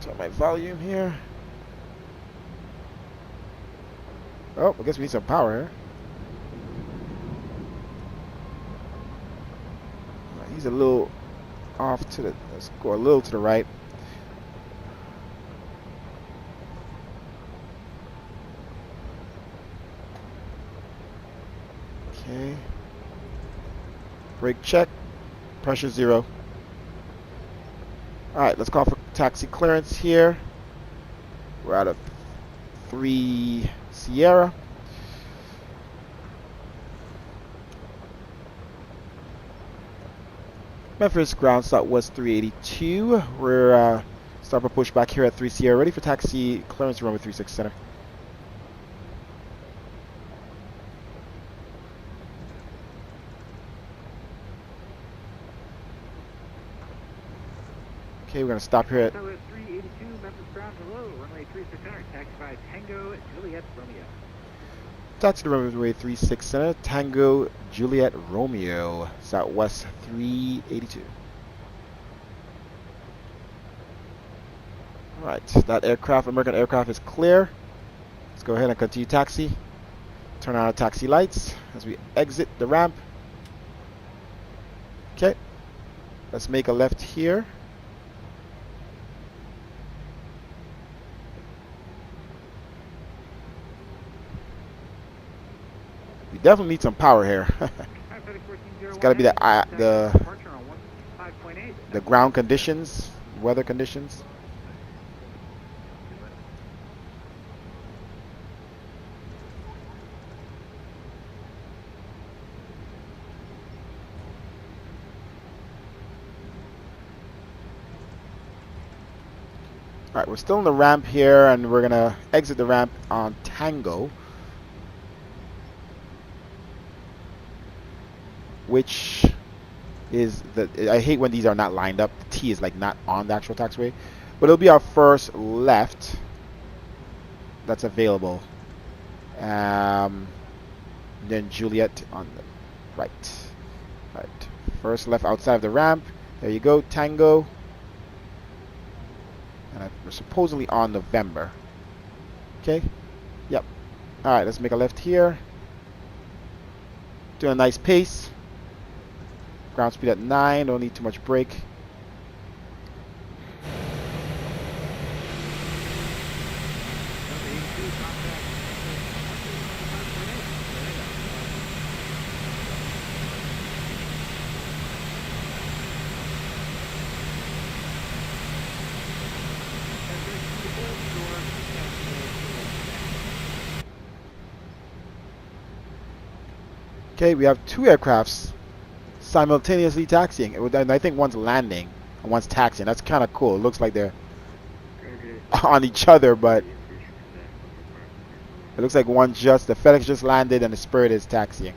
Turn my volume here. Oh, I guess we need some power here. He's a little off to the. Let's go a little to the right. Okay. Brake check. Pressure 0. Alright, let's call for taxi clearance here. We're out of 3 Sierra. Memphis ground southwest 382. We're start for pushback here at 3 Sierra. Ready for taxi clearance runway 36 center. Okay, we're going to stop here at 382 Memphis ground below, runway 36 center, taxi by Tango Juliet Romeo. Taxi to runway 36 center, Tango Juliet Romeo, southwest 382. Alright, that aircraft, American aircraft is clear. Let's go ahead and continue taxi. Turn on our taxi lights as we exit the ramp. Okay, let's make a left here. We definitely need some power here. It's got to be the ground conditions, weather conditions. All right, we're still in the ramp here, and we're gonna exit the ramp on Tango, which is I hate when these are not lined up. The T is like not on the actual taxiway, but it'll be our first left that's available. Then Juliet on the right. Right, first left outside of the ramp. There you go, Tango. And we're supposedly on November. Okay. Yep. All right, let's make a left here. Doing a nice pace. Ground speed at 9. Don't need too much brake. Okay, we have two aircrafts simultaneously taxiing, and I think one's landing and one's taxiing. That's kind of cool. It looks like they're on each other, but it looks like the FedEx just landed and the Spirit is taxiing.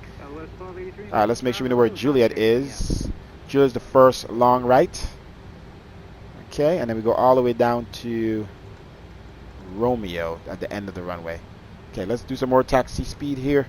Alright, let's make sure we know where Juliet is. Juliet's the first long right. Okay, and then we go all the way down to Romeo at the end of the runway. Okay, let's do some more taxi speed here.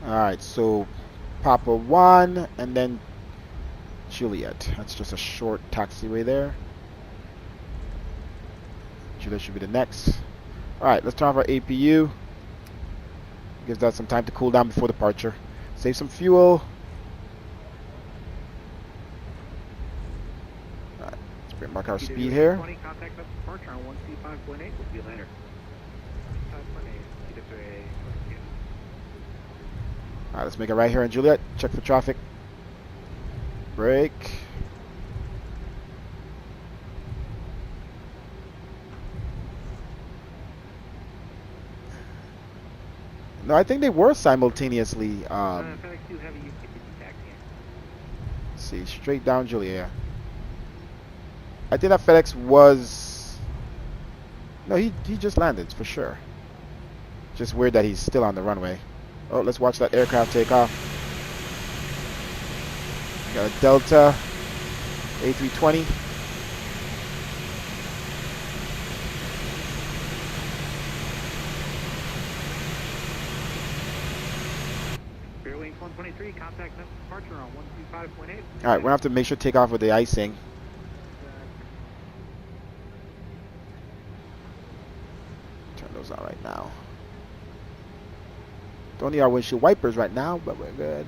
Alright, so Papa 1 and then Juliet. That's just a short taxiway there. Juliet should be the next. Alright, let's turn off our APU. Gives that some time to cool down before departure. Save some fuel. Alright, let's mark our speed here. Contact departure on 1C5.8. We'll see you later. 5.8. Alright, let's make it right here in Juliet. Check for traffic. Brake. No, I think they were simultaneously. Let's see, straight down Juliet. I think that FedEx was. No, he just landed for sure. Just weird that he's still on the runway. Oh, let's watch that aircraft take off. Got a Delta A320. Wings 123, contact departure on 125.8. Alright, we're going to have to make sure to take off with the icing. Turn those on right now. Don't need our windshield wipers right now, but we're good.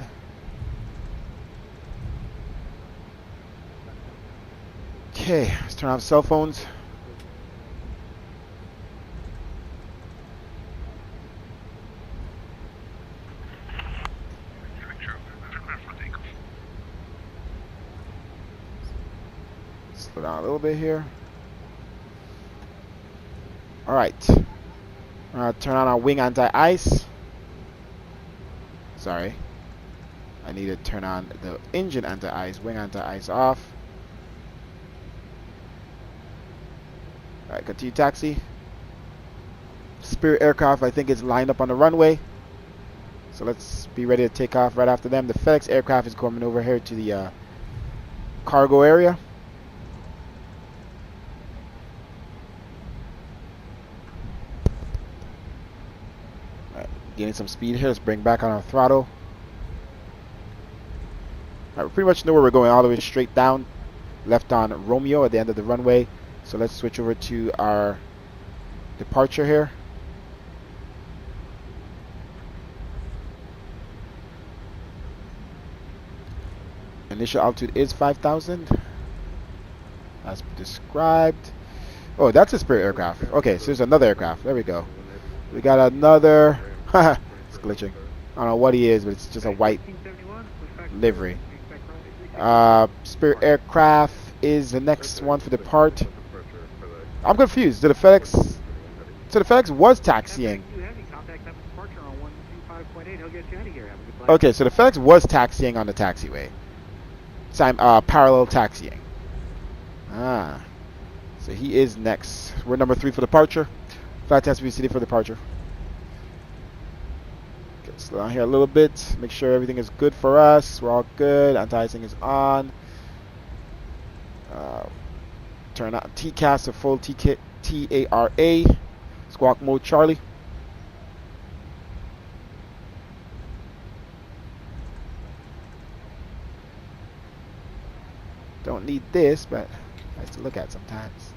Okay, let's turn off cell phones. Slow down a little bit here. Alright. Turn on our wing anti-ice. Sorry. I need to turn on the engine anti-ice. Wing anti-ice off. Alright, continue taxi. Spirit aircraft, I think, is lined up on the runway. So let's be ready to take off right after them. The FedEx aircraft is coming over here to the cargo area. Alright, gaining some speed here. Let's bring back on our throttle. Alright, we pretty much know where we're going, all the way straight down. Left on Romeo at the end of the runway. So let's switch over to our departure here. Initial altitude is 5,000 as described. Oh, that's a Spirit aircraft. Okay, so there's another aircraft. There we go. We got another. It's glitching. I don't know what he is, but it's just a white livery. Spirit aircraft is the next one for depart. I'm confused. So the FedEx was taxiing. Okay, so the FedEx was taxiing on the taxiway. Parallel taxiing. Ah. So he is next. We're number 3 for departure. Flight test city for departure. Okay, slow down here a little bit. Make sure everything is good for us. We're all good. Anti-icing is on. Turn on TCAS to full TARA. Squawk mode Charlie. Don't need this, but nice to look at sometimes.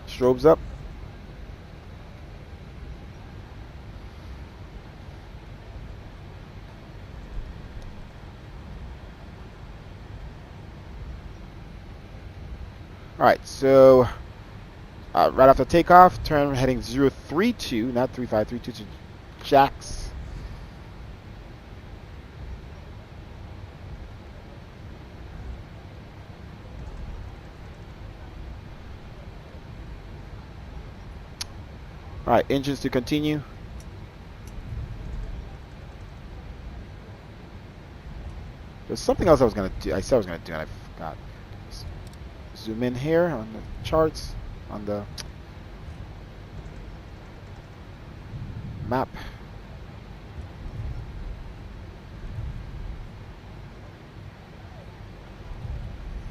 Strobes up. Alright, so right after takeoff, turn heading 032, not 3532 to Jacks. Alright, engines to continue. There's something else I was going to do. I said I was going to do and I forgot. Zoom in here on the charts, on the map.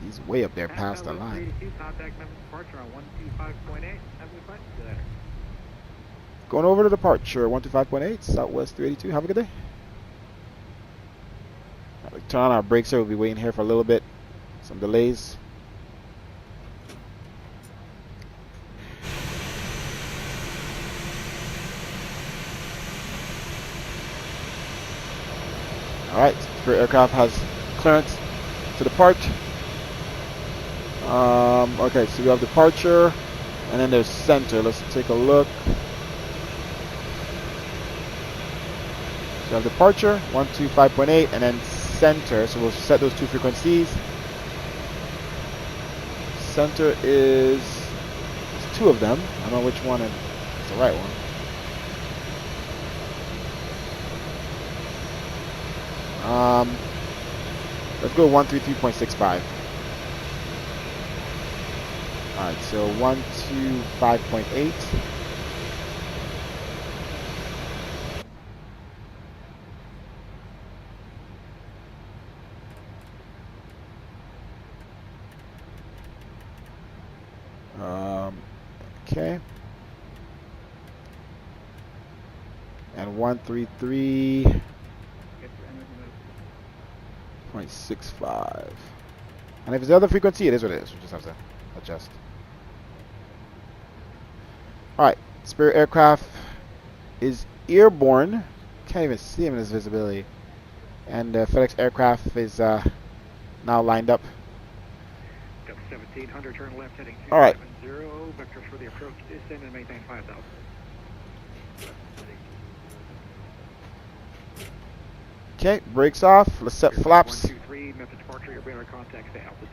He's way up there past the line. Contact Memphis departure on 125.8. Going over to departure 125.8, Southwest 382. Have a good day. Right, turn on our brakes here. We'll be waiting here for a little bit. Some delays. Alright, Spirit aircraft has clearance to depart. Okay, so we have departure, and then there's center. Let's take a look. So we have departure, 125.8, and then center. So we'll set those 2 frequencies. Center is, there's 2 of them. I don't know which one is the right one. Let's go 133.65. Alright, so 125.8. Okay. And 133.65. And if it's the other frequency, it is what it is. We just have to adjust. Alright, Spirit aircraft is airborne. Can't even see him in his visibility. And FedEx aircraft is now lined up. 1700, turn left heading 270. Alright. Vectors for the approach, descend and maintain 5,000. Okay, brakes off. Let's set flaps. 123, Memphis departure, your radar contacts to altitude.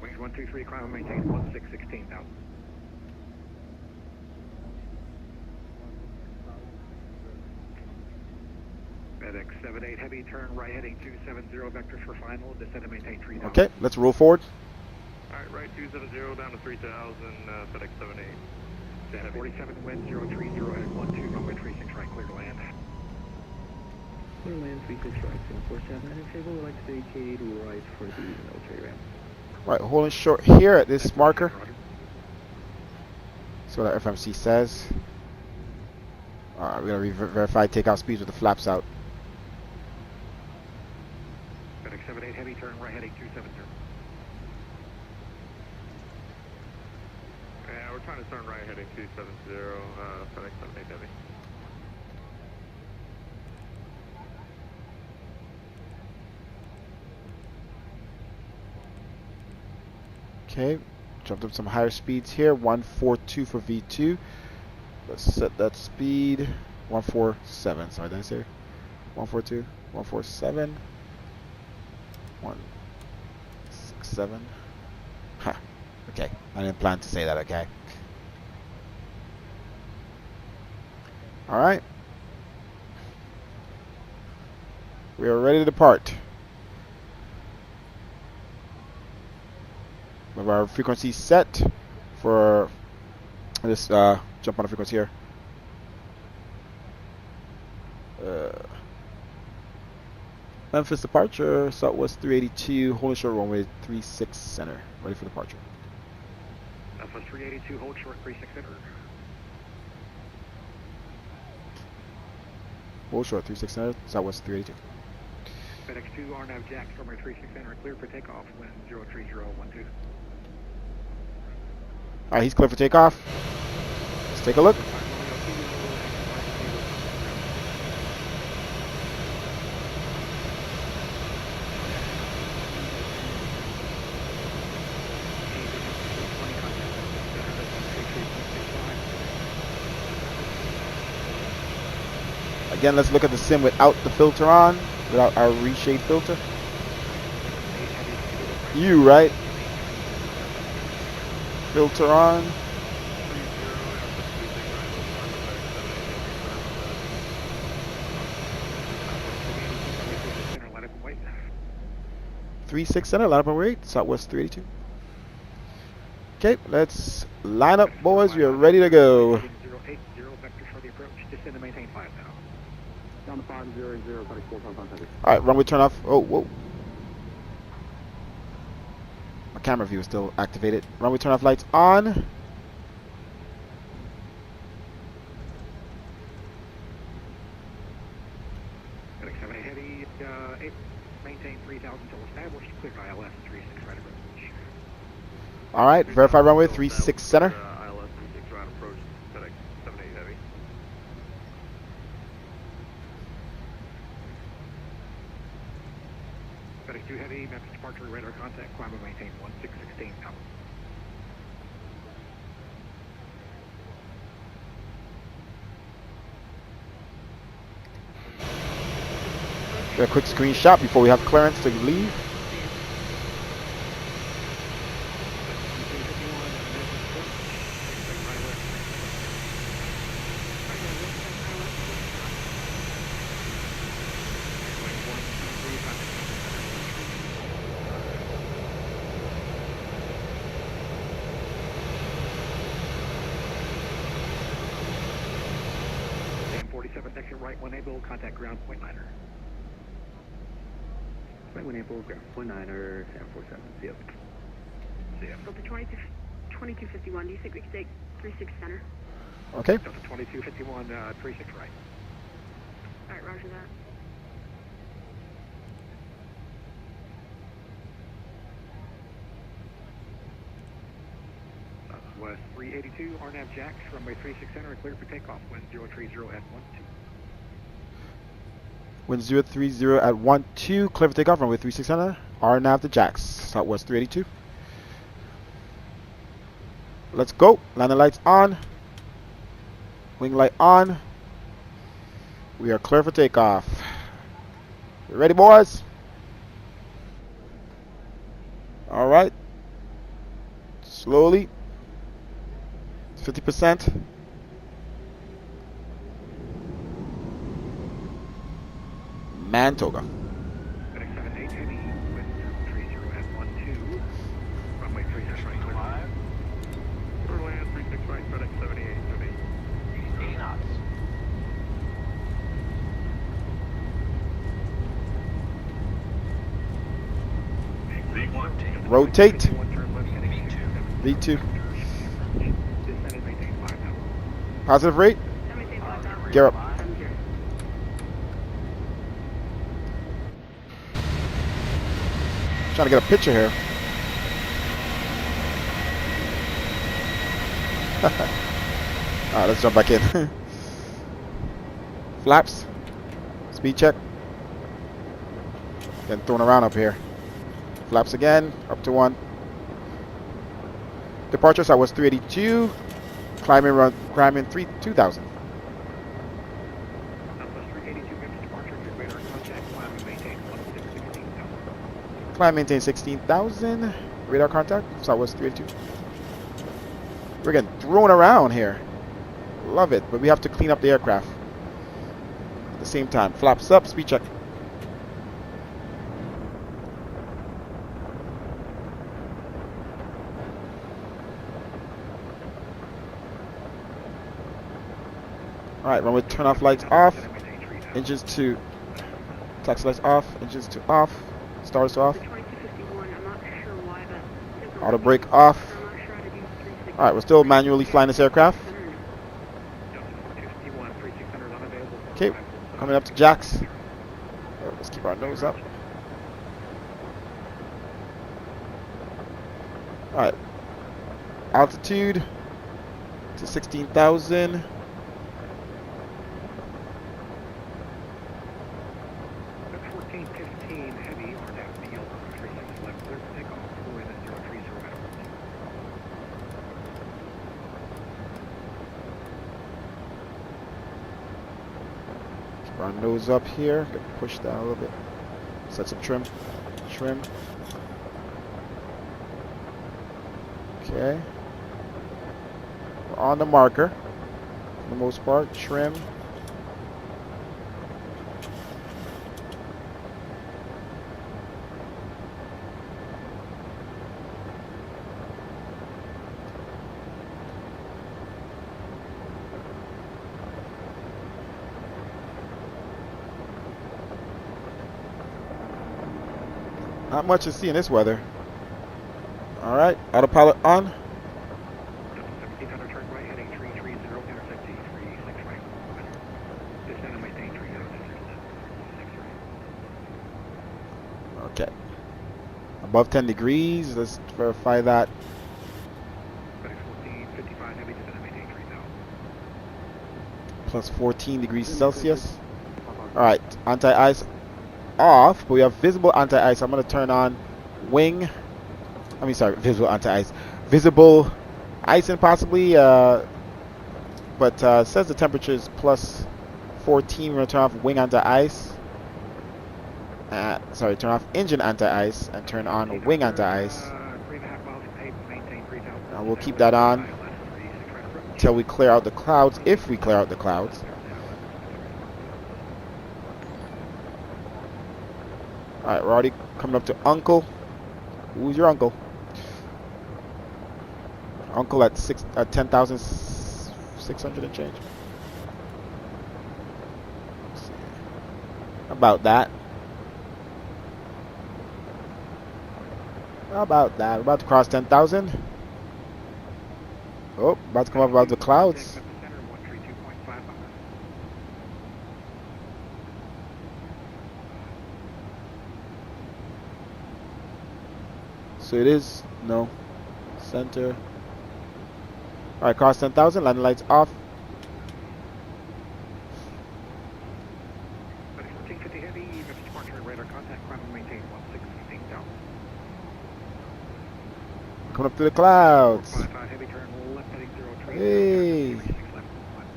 Wings 123, climb and maintain 16,000. FedEx 78 heavy, turn right heading 270, vectors for final, descend and maintain 3,000. Okay, let's roll forward. Alright, right 270 down to 3,000, FedEx 78. 47, wind 030 at 12, runway 36 right, clear to land. Clear land 36 right, 747, and if able, would like to vacate right for the military ramp. Right, holding short here at this marker. That's what our FMC says. Alright, we're going to verify takeoff speeds with the flaps out. FedEx 78 Heavy, turn right heading 270. Yeah, we're trying to turn right heading 270, FedEx 78 Heavy. Okay, jumped up some higher speeds here. 142 for V2. Let's set that speed. 147. Sorry, did I say 142? 147. 167. Huh. Okay, I didn't plan to say that. Okay. All right. We are ready to depart. We have our frequency set for this. Jump on the frequency here. Memphis departure, Southwest 382, holding short runway 36 center. Ready for departure. Southwest 382, hold short 36 center. Hold short 36 center, Southwest 382. FedEx 2, RNAV Jack, runway 36 center, clear for takeoff, wind 03012. Alright, he's clear for takeoff. Let's take a look. Again, let's look at the sim without the filter on, without our reshade filter. You, right? Filter on. Three 6 center, line up and wait. Southwest 382. Okay, let's line up, boys. We are ready to go. 080 vector for the approach. Descend and maintain 5 now. Down to 500, All right, runway turn off. Oh, whoa. My camera view is still activated. Runway turn off, lights on. FedEx 7 Heavy, 8, maintain 3000 until established. Clear ILS 36 right approach. All right, verify runway 36 center. ILS 36 right approach, FedEx 78 Heavy. FedEx 2 Heavy, Memphis departure, radar contact, climb and maintain 1616 now. Do a quick screenshot before we have clearance to leave. Sam 47, section right, 1 able, contact ground, point niner. Right, 1 able, ground, point niner, Sam 47, see ya. See ya. Delta 2251, do you think we could take 36 center? Okay. Delta 2251, 36 right. Alright, roger that. Southwest 382, RNAV Jack, runway 36 center, clear for takeoff, wind 030 at 12. Wind 030 at 12, clear for takeoff, runway 36 center. RNAV to Jacks, Southwest 382. Let's go. Landing lights on. Wing light on. We are clear for takeoff. You ready, boys? All right. Slowly. 50%. Mantoga. FedEx 78 Heavy, wind 030 at 12, runway 36 right, clear. Runway 36 right, FedEx 78 Heavy. 80 knots. Big one, take Rotate. V2. Positive rate. Gear up. Trying to get a picture here. Alright, let's jump back in. Flaps. Speed check. Getting thrown around up here. Flaps again. Up to 1. Departure side was 382. Climbing 2000. Climb maintain 16,000. Radar contact. Southwest 382. We're getting thrown around here. Love it, but we have to clean up the aircraft at the same time. Flaps up. Speed check. Alright, runway turn off, lights off. Engines to taxi lights off. Engines to off. Stars to off. Auto brake off. Alright, we're still manually flying this aircraft. Okay, coming up to jacks. Let's keep our nose up. Alright. Altitude to 16,000. Our nose up here, get pushed down a little bit. Set some trim. Trim. Okay. We're on the marker for the most part. Trim. Not much to see in this weather. Alright, autopilot on. 1700 turn right, heading 330, intersect 36 right. Descend and maintain 3066 right. Okay. Above 10 degrees, let's verify that. 1455 heavy, descend and maintain 3000. Plus 14 degrees Celsius. Alright, anti-ice off, but we have visible anti-ice. I'm going to turn on wing. Visible anti-ice. Visible icing possibly, but says the temperature is plus 14. We're going to turn off wing anti-ice. Turn off engine anti-ice and turn on wing anti-ice. We'll keep that on until we clear out the clouds, if we clear out the clouds. Alright, we're already coming up to Uncle. Who's your uncle? Uncle at 10,600 and change. Let's see. About that. About that. We're about to cross 10,000. Oh, about to come up above the clouds. So it is, no, center. Alright, cross 10,000, landing lights off. 1450 heavy, Memphis departure, radar contact, climb and maintain 16,000. Coming up through the clouds. 55 heavy, turn left heading 03. Hey.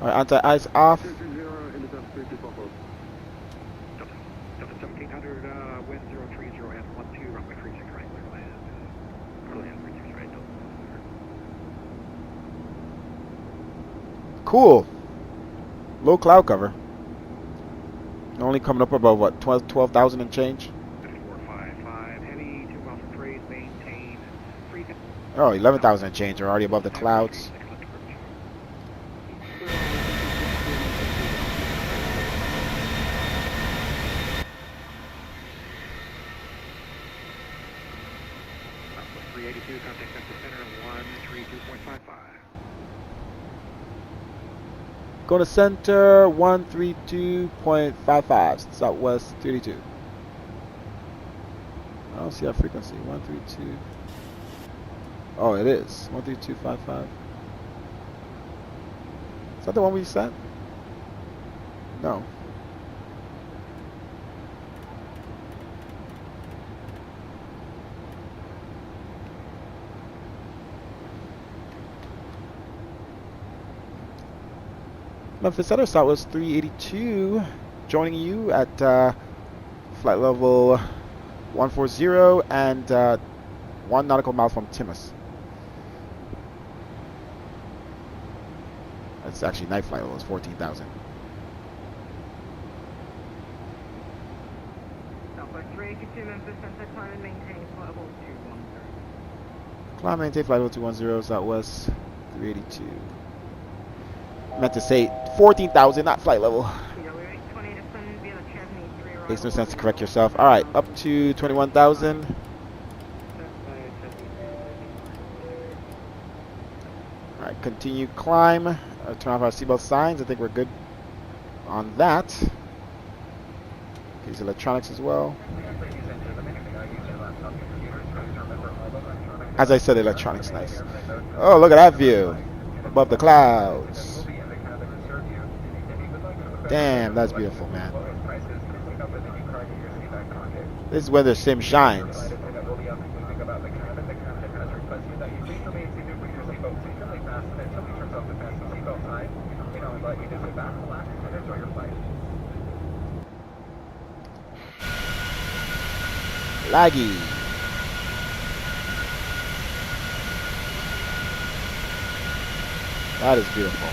Alright, anti-ice off. 1700, wind 030 and 12, runway 36 right, clear land. Cool. Low cloud cover. Only coming up about what, 12,000 and change? 5455 heavy, 2 miles from praise, maintain 3. Oh, 11,000 and change. We're already above the clouds. 132, contact Memphis Center 132.55. Go to center 132.55, Southwest 32. I don't see that frequency. 132. Oh, it is 132.55. Is that the one we set? No. Memphis Center, Southwest 382, joining you at flight level 140 and 1 nautical mile from Timus. That's actually night flight level, it's 14,000. Southwest 382, Memphis Center, climb and maintain flight level 210. Climb and maintain flight level 210, Southwest 382. Meant to say 14,000, not flight level. Makes no sense to correct yourself. Alright, up to 21,000. Alright, continue climb. Turn off our seatbelt signs. I think we're good on that. These electronics as well. As I said, electronics nice. Oh, look at that view above the clouds. Damn, that's beautiful, man. This is where the sim shines. Laggy. That is beautiful.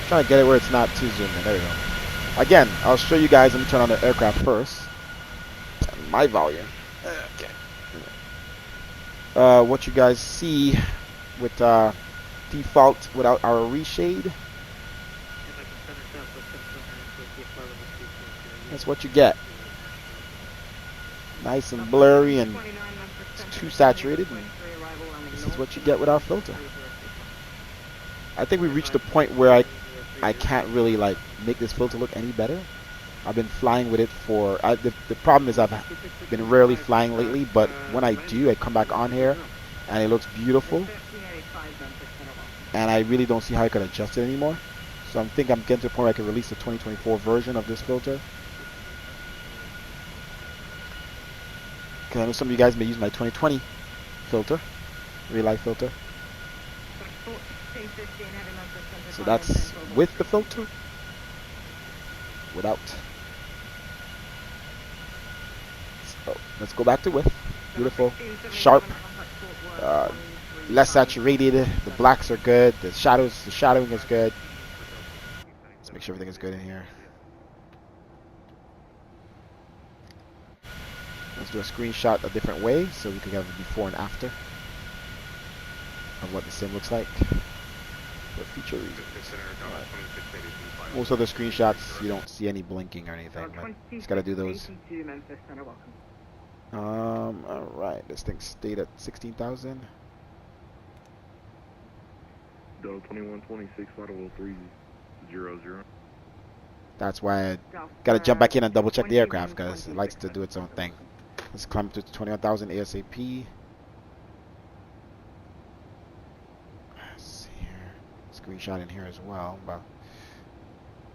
Trying to get it where it's not too zoomed in. There we go. Again, I'll show you guys. Let me turn on the aircraft first. My volume. Okay. What you guys see with default without our reshade. That's what you get. Nice and blurry and too saturated. And this is what you get with our filter. I think we reached the point where I can't really like make this filter look any better. I've been flying with it for the problem is I've been rarely flying lately, but when I do, I come back on here and it looks beautiful, and I really don't see how I could adjust it anymore. So I think I'm getting to the point where I can release the 2024 version of this filter, because I know some of you guys may use my 2020 filter, real life filter. So that's with the filter, without. So let's go back to with. Beautiful, sharp, less saturated. The blacks are good. The shadowing is good. Let's make sure everything is good in here. Let's do a screenshot a different way so we can have a before and after of what the sim looks like. For future reasons. Right. Most of the screenshots you don't see any blinking or anything, but just gotta do those. Alright, this thing stayed at 16,000. Delta 2126, flight level 300. That's why I gotta jump back in and double check the aircraft because it likes to do its own thing. Let's climb to 21,000 ASAP. Let's see here. Screenshot in here as well, but I'll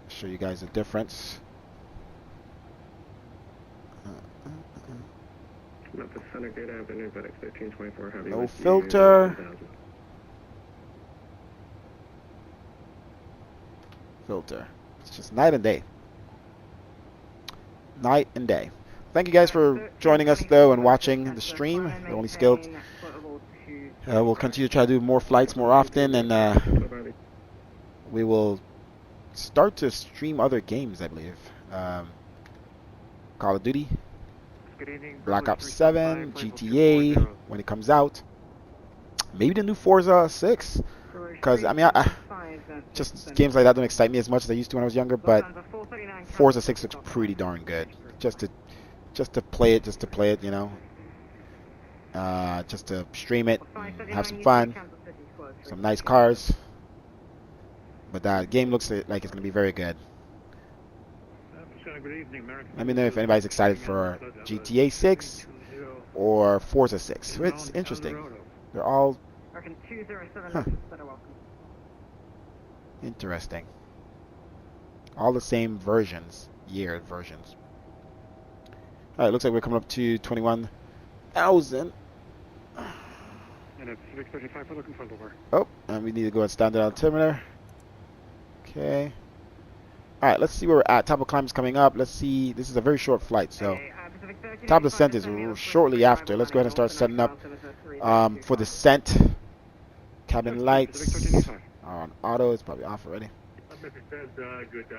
show you guys the difference. Memphis Center, Gate Avenue, FedEx 1524, heavy. No filter. Filter. It's just night and day. Night and day. Thank you guys for joining us though and watching the stream. The Only Skilled. We'll continue to try to do more flights more often, and we will start to stream other games, I believe. Call of Duty, Black Ops 7, GTA when it comes out. Maybe the new Forza 6. Because, I mean, just games like that don't excite me as much as I used to when I was younger, but Forza 6 looks pretty darn good. Just to just to play it, you know. Just to stream it, have some fun, some nice cars. But that game looks like it's going to be very good. Let me know if anybody's excited for GTA 6 or Forza 6. It's interesting. They're all interesting. All the same versions, year versions. All right, looks like we're coming up to 21,000. Oh, and we need to go and standard altimeter. Okay. All right, let's see where we're at. Top of climb is coming up. Let's see. This is a very short flight, so top descent is shortly after. Let's go ahead and start setting up for descent. Cabin lights are on auto. It's probably off already. Good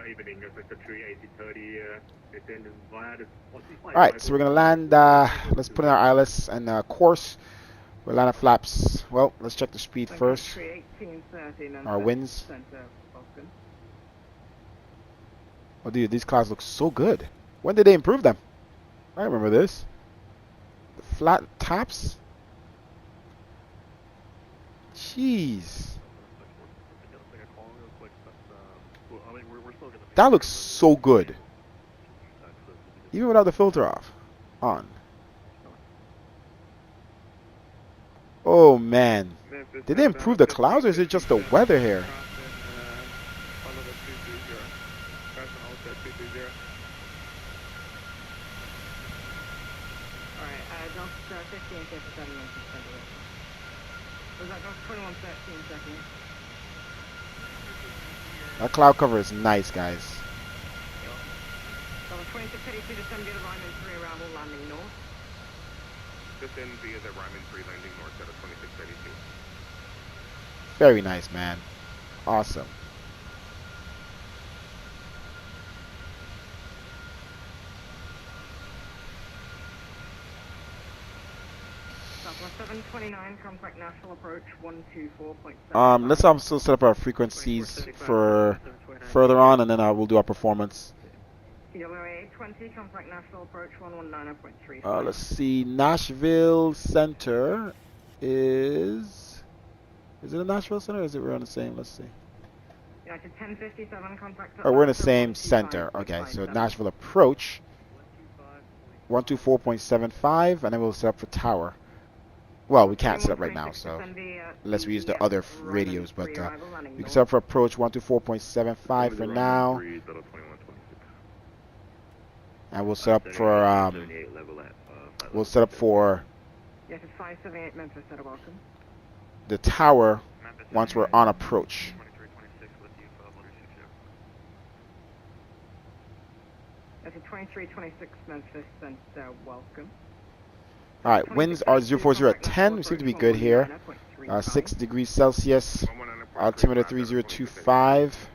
evening, Secretary 8030. All right, so we're gonna land. Let's put in our ILS and course. We'll land at flaps. Well, let's check the speed first. Our winds. Oh, dude, these clouds look so good. When did they improve them? I remember this. The flat tops. Jeez. That looks so good. Even without the filter on. Oh man. Did they improve the clouds or is it just the weather here? That cloud cover is nice, guys. So 2682 descend via the Ryman 3 arrival landing north. Descend via the Ryman 3 landing north out of 2682. Very nice, man. Awesome. Southwest 729, contact Nashville approach 124.7. Let's also set up our frequencies for further on, and then we'll do our performance. EWA 820, contact Nashville approach 119.3. Let's see. Nashville Center is it a Nashville Center? Or is it we're on the same? Let's see. United 1057, contact. Oh, we're in the same center. Okay, so Nashville approach 124.75, and then we'll set up for tower. Well, we can't set up right now, so unless we use the other radios, but we can set up for approach 124.75 for now, and we'll set up for Yes, it's 578 Memphis, welcome. the tower once we're on approach. That's a 2326 Memphis, and welcome. Alright, winds are 040 at 10. We seem to be good here. 6 degrees Celsius. Altimeter 3025.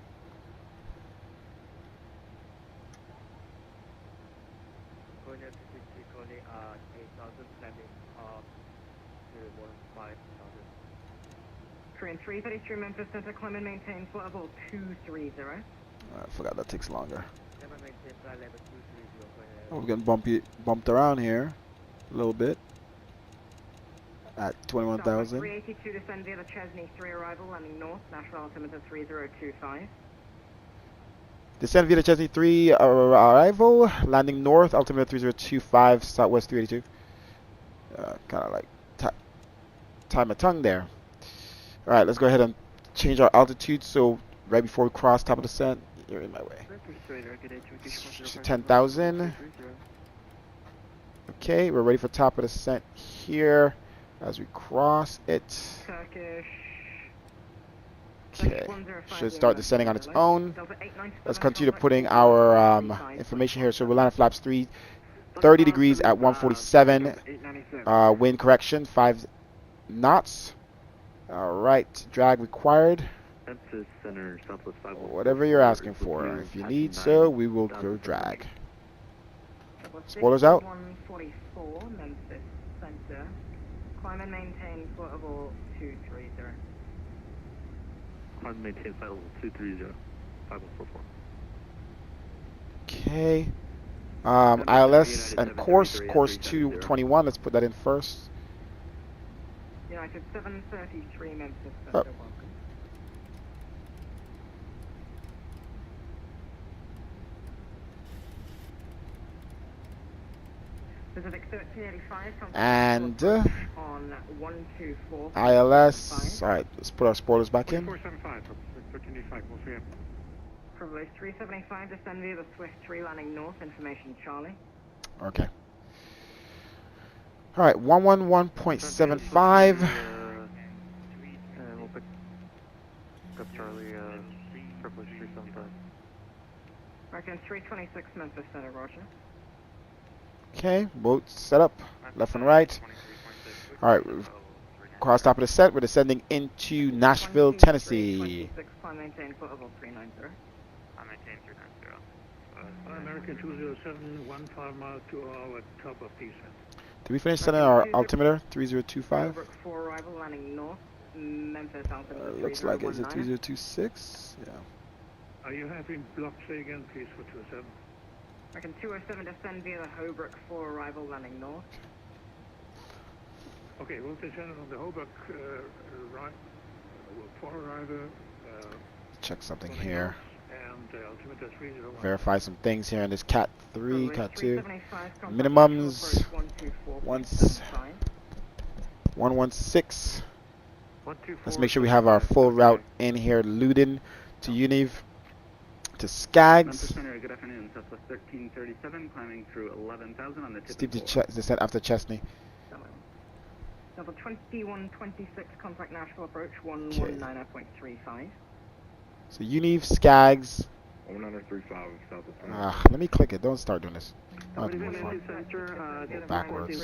Korean 333 Memphis Center, climb and maintain level 230. I forgot that takes longer. Oh, we're getting bumped around here a little bit at 21,000. 382 descend via the Chesney 3 arrival, landing north, Nashville altimeter 3025. Descend via the Chesney 3 arrival, landing north, altimeter 3025, southwest 382. Kind of like tie my tongue there. All right, let's go ahead and change our altitude. So right before we cross top of the descent, you're in my way. 10,000. Okay, we're ready for top of the descent here as we cross it. Okay, should start descending on its own. Let's continue putting our information here. So we'll land at flaps 30 degrees at 147. Wind correction 5 knots. All right, drag required. Whatever you're asking for. If you need so, we will go drag. Spoilers out. 144 Memphis Center. Climb and maintain flight level 230. Climb and maintain flight level 230. 5144. Okay. ILS and course 221. Let's put that in first. United 733 Memphis. Oh. Welcome. Pacific 1385. And On 124. ILS. All right, let's put our spoilers back in. 475 from 1385. We'll see you. Privilege 375, descend via the Swift 3 landing north, information Charlie. Okay. All right, 111.75. We'll pick up Charlie, Privilege 375. American 326 Memphis Center, roger. Okay, boat set up, left and right. All right, we've crossed top of the set. We're descending into Nashville, Tennessee. Climb maintain foot level 390. I maintain 390. American 207, 15 miles to our top of descent. Did we finish setting our altimeter? 3025? Holbrook 4 arrival, landing north, Memphis altimeter Looks like it's a 3026. Yeah. Are you having block say again, please, for 27? American 207, descend via the Holbrook 4 arrival, landing north. Okay, we'll descend on the Holbrook right, for arrival. Check something here. And altimeter 301. Verify some things here in this Cat 3, Cat 2. Minimums 116. Let's make sure we have our full route in here. Luden to Univ to Skaggs. Good afternoon. Southwest 1337, climbing through 11,000 on the tip. Steep descent after Chesney. Level 2126, contact Nashville approach 119.35. So Univ, Skaggs. 1935 let me click it. Don't start doing this. Go backwards.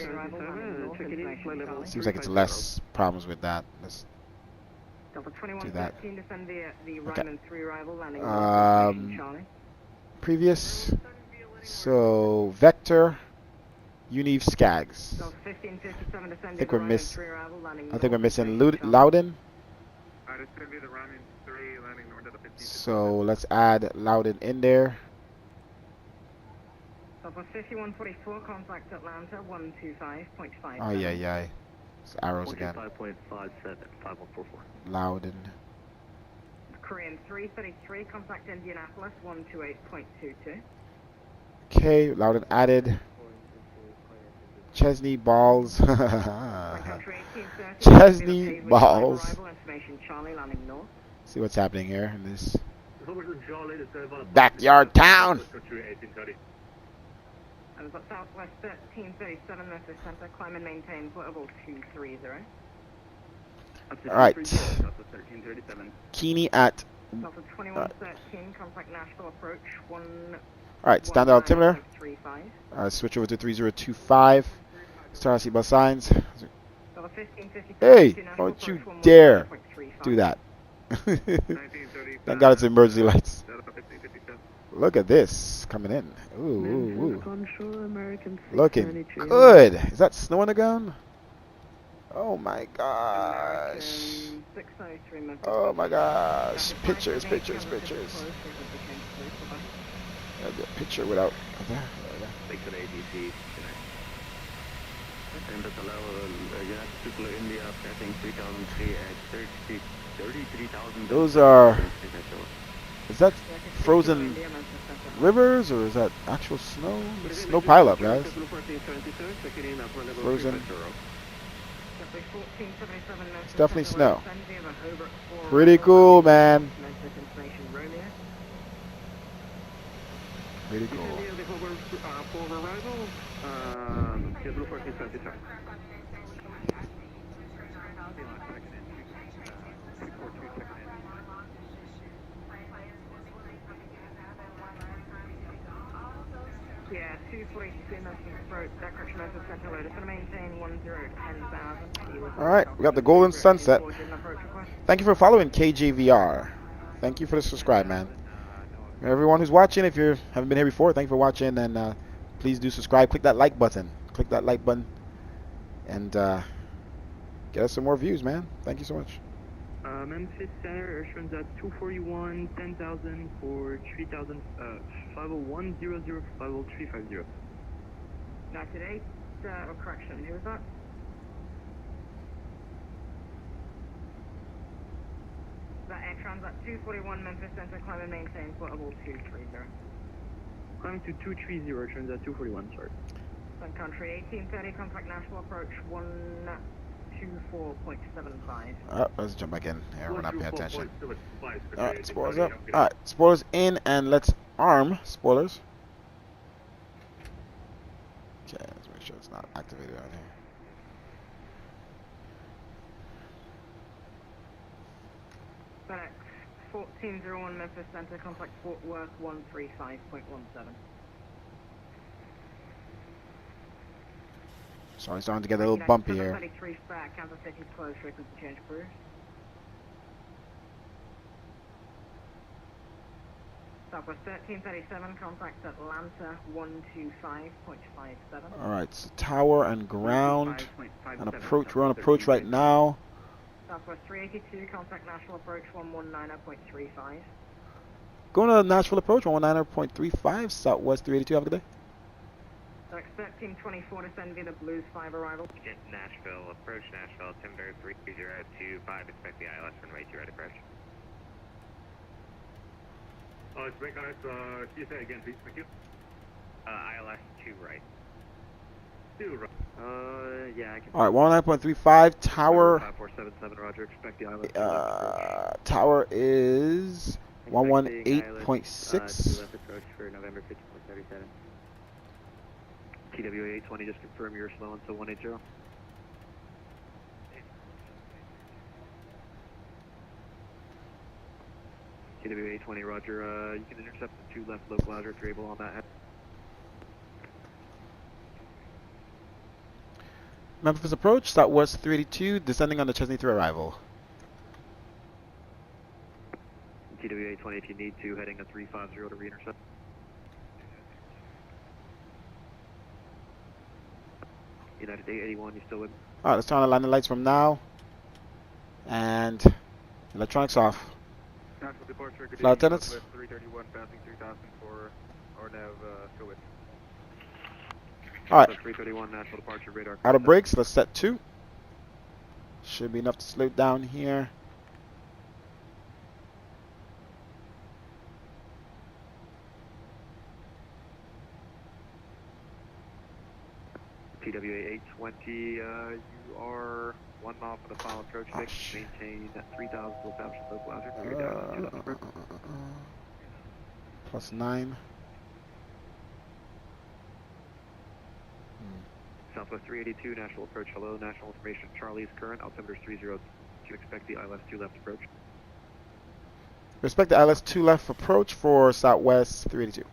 Seems like it's less problems with that. Let's do that. Okay. Previous. So Vector, Univ, Skaggs. I think we're missing Loudon. So let's add Loudon in there. Southwest 5144, contact Atlanta 125.5. Oh yeah. It's arrows again. 5.57, 5144. Loudon. Korean 333, contact Indianapolis 128.22. Okay, Loudon added. Chesney Balls. Chesney Balls. See what's happening here in this backyard town. And got Southwest 1337 Memphis Center, climb and maintain foot level 230. Alright. Keeney at. Delta 2113, contact Nashville approach 1. Alright, standard altimeter. Switch over to 3025. Start to see both signs. Hey, don't you dare do that. Thank God it's emergency lights. Look at this coming in. Ooh. Looking good. Is that snow on the ground? Oh my gosh. Oh my gosh. Pictures. I'll do a picture without. Thanks for the ATC. And at the level, United Circular India, passing 3003 at 33,000. Those are. Is that frozen rivers or is that actual snow? It's snow pileup, guys. Frozen. It's definitely snow. Pretty cool, man. Pretty cool. Yeah, 242 Memphis approach, that correction Memphis Center load. It's going to maintain 10,000. Alright, we got the golden sunset. Thank you for following KJVR. Thank you for the subscribe, man. Everyone who's watching, if you haven't been here before, thank you for watching, and please do subscribe. Click that like button. And get us some more views, man. Thank you so much. Memphis Center, Airstreams at 241, 10,000 for 3,000, 501, 00, 50350. United 8, or correction, who was that? That Airtrans at 241 Memphis Center, climb and maintain portable 230. Climbing to 230, Airstreams at 241, sorry. Sun country 1830, contact Nashville approach 124.75. Let's jump back in here. We're not paying attention. 124.75. Alright, spoilers up. Alright, spoilers in, and let's arm spoilers. Okay, let's make sure it's not activated out here. FedEx 1401 Memphis Center, contact Fort Worth 135.17. So it's starting to get a little bumpy here. 33 spare, Kansas City's closed, frequency change approved. Southwest 1337, contact Atlanta 125.57. Alright, so tower and ground and approach. We're on approach right now. Southwest 382, contact Nashville approach 119.35. Going to Nashville approach 119.35. Southwest 382. Have a good day. Expect Team 24 to send via the Blues 5 arrival. Nashville, approach Nashville, Timber 3025, expect the ILS runway 2 right approach. It's break eyes, can you say again, please? Thank you. ILS 2 right. 2 right. Yeah, I can. Alright, 119.35. Tower. 5477, roger, expect the ILS. Tower is 118.6. Approach for November 5437. TWA 820, just confirm you're slow until 180. TWA 820, roger. You can intercept the 2 left localizer if you're able on that. Memphis approach, Southwest 382, descending on the Chesney 3 arrival. TWA 820, if you need to, heading a 350 to re-intercept. United 881, you still with me? Alright, let's turn on the landing lights from now. And electronics off. Flight attendants. 331, passing 3,000 for RNAV, go with. Alright. 331, national departure radar. Out of brakes, let's set 2. Should be enough to slow down here. TWA 820, you are 1 mile for the final approach fix. Maintain 3,000 to establish the localizer. Plus 9. Southwest 382, national approach. Hello, national information. Charlie is current. Altimeter 30. Do you expect the ILS 2 left approach? Respect the ILS 2 left approach for Southwest 382.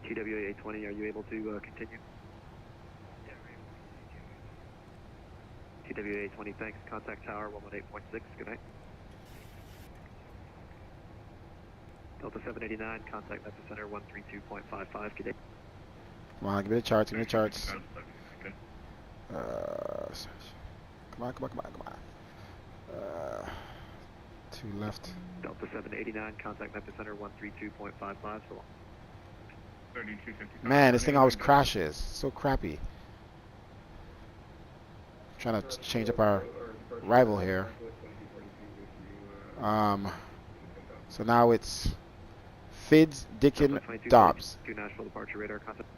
TWA 820, are you able to continue? TWA 820, thanks. Contact tower 118.6. Good night. Delta 789, contact Memphis Center 132.55. Good day. Come on, give me the charts, give me the charts. Come on. 2 left. Delta 789, contact Memphis Center 132.55. So long. Man, this thing always crashes. It's so crappy. Trying to change up our rival here. So now it's Fids, Dickin, Dobbs. Nashville departure radar contact.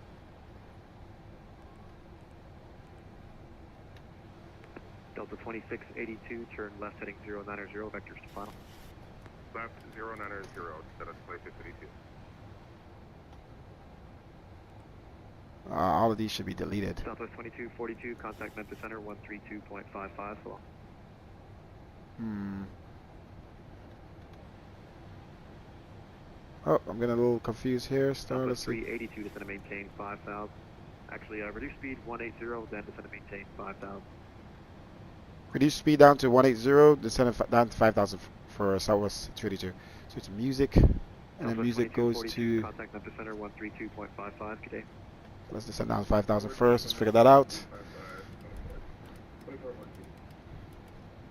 Delta 2682, turn left heading 090, vectors to final. Left 090, set us place 52. All of these should be deleted. Southwest 2242, contact Memphis Center 132.55. So long. Oh, I'm getting a little confused here. Southwest 382, descend and maintain 5,000. Actually, reduce speed 180, then descend and maintain 5,000. Reduce speed down to 180, descend down to 5,000 for Southwest 282. So it's music, and then music goes to. Contact Memphis Center 132.55. Good day. Let's descend down to 5,000 first. Let's figure that out.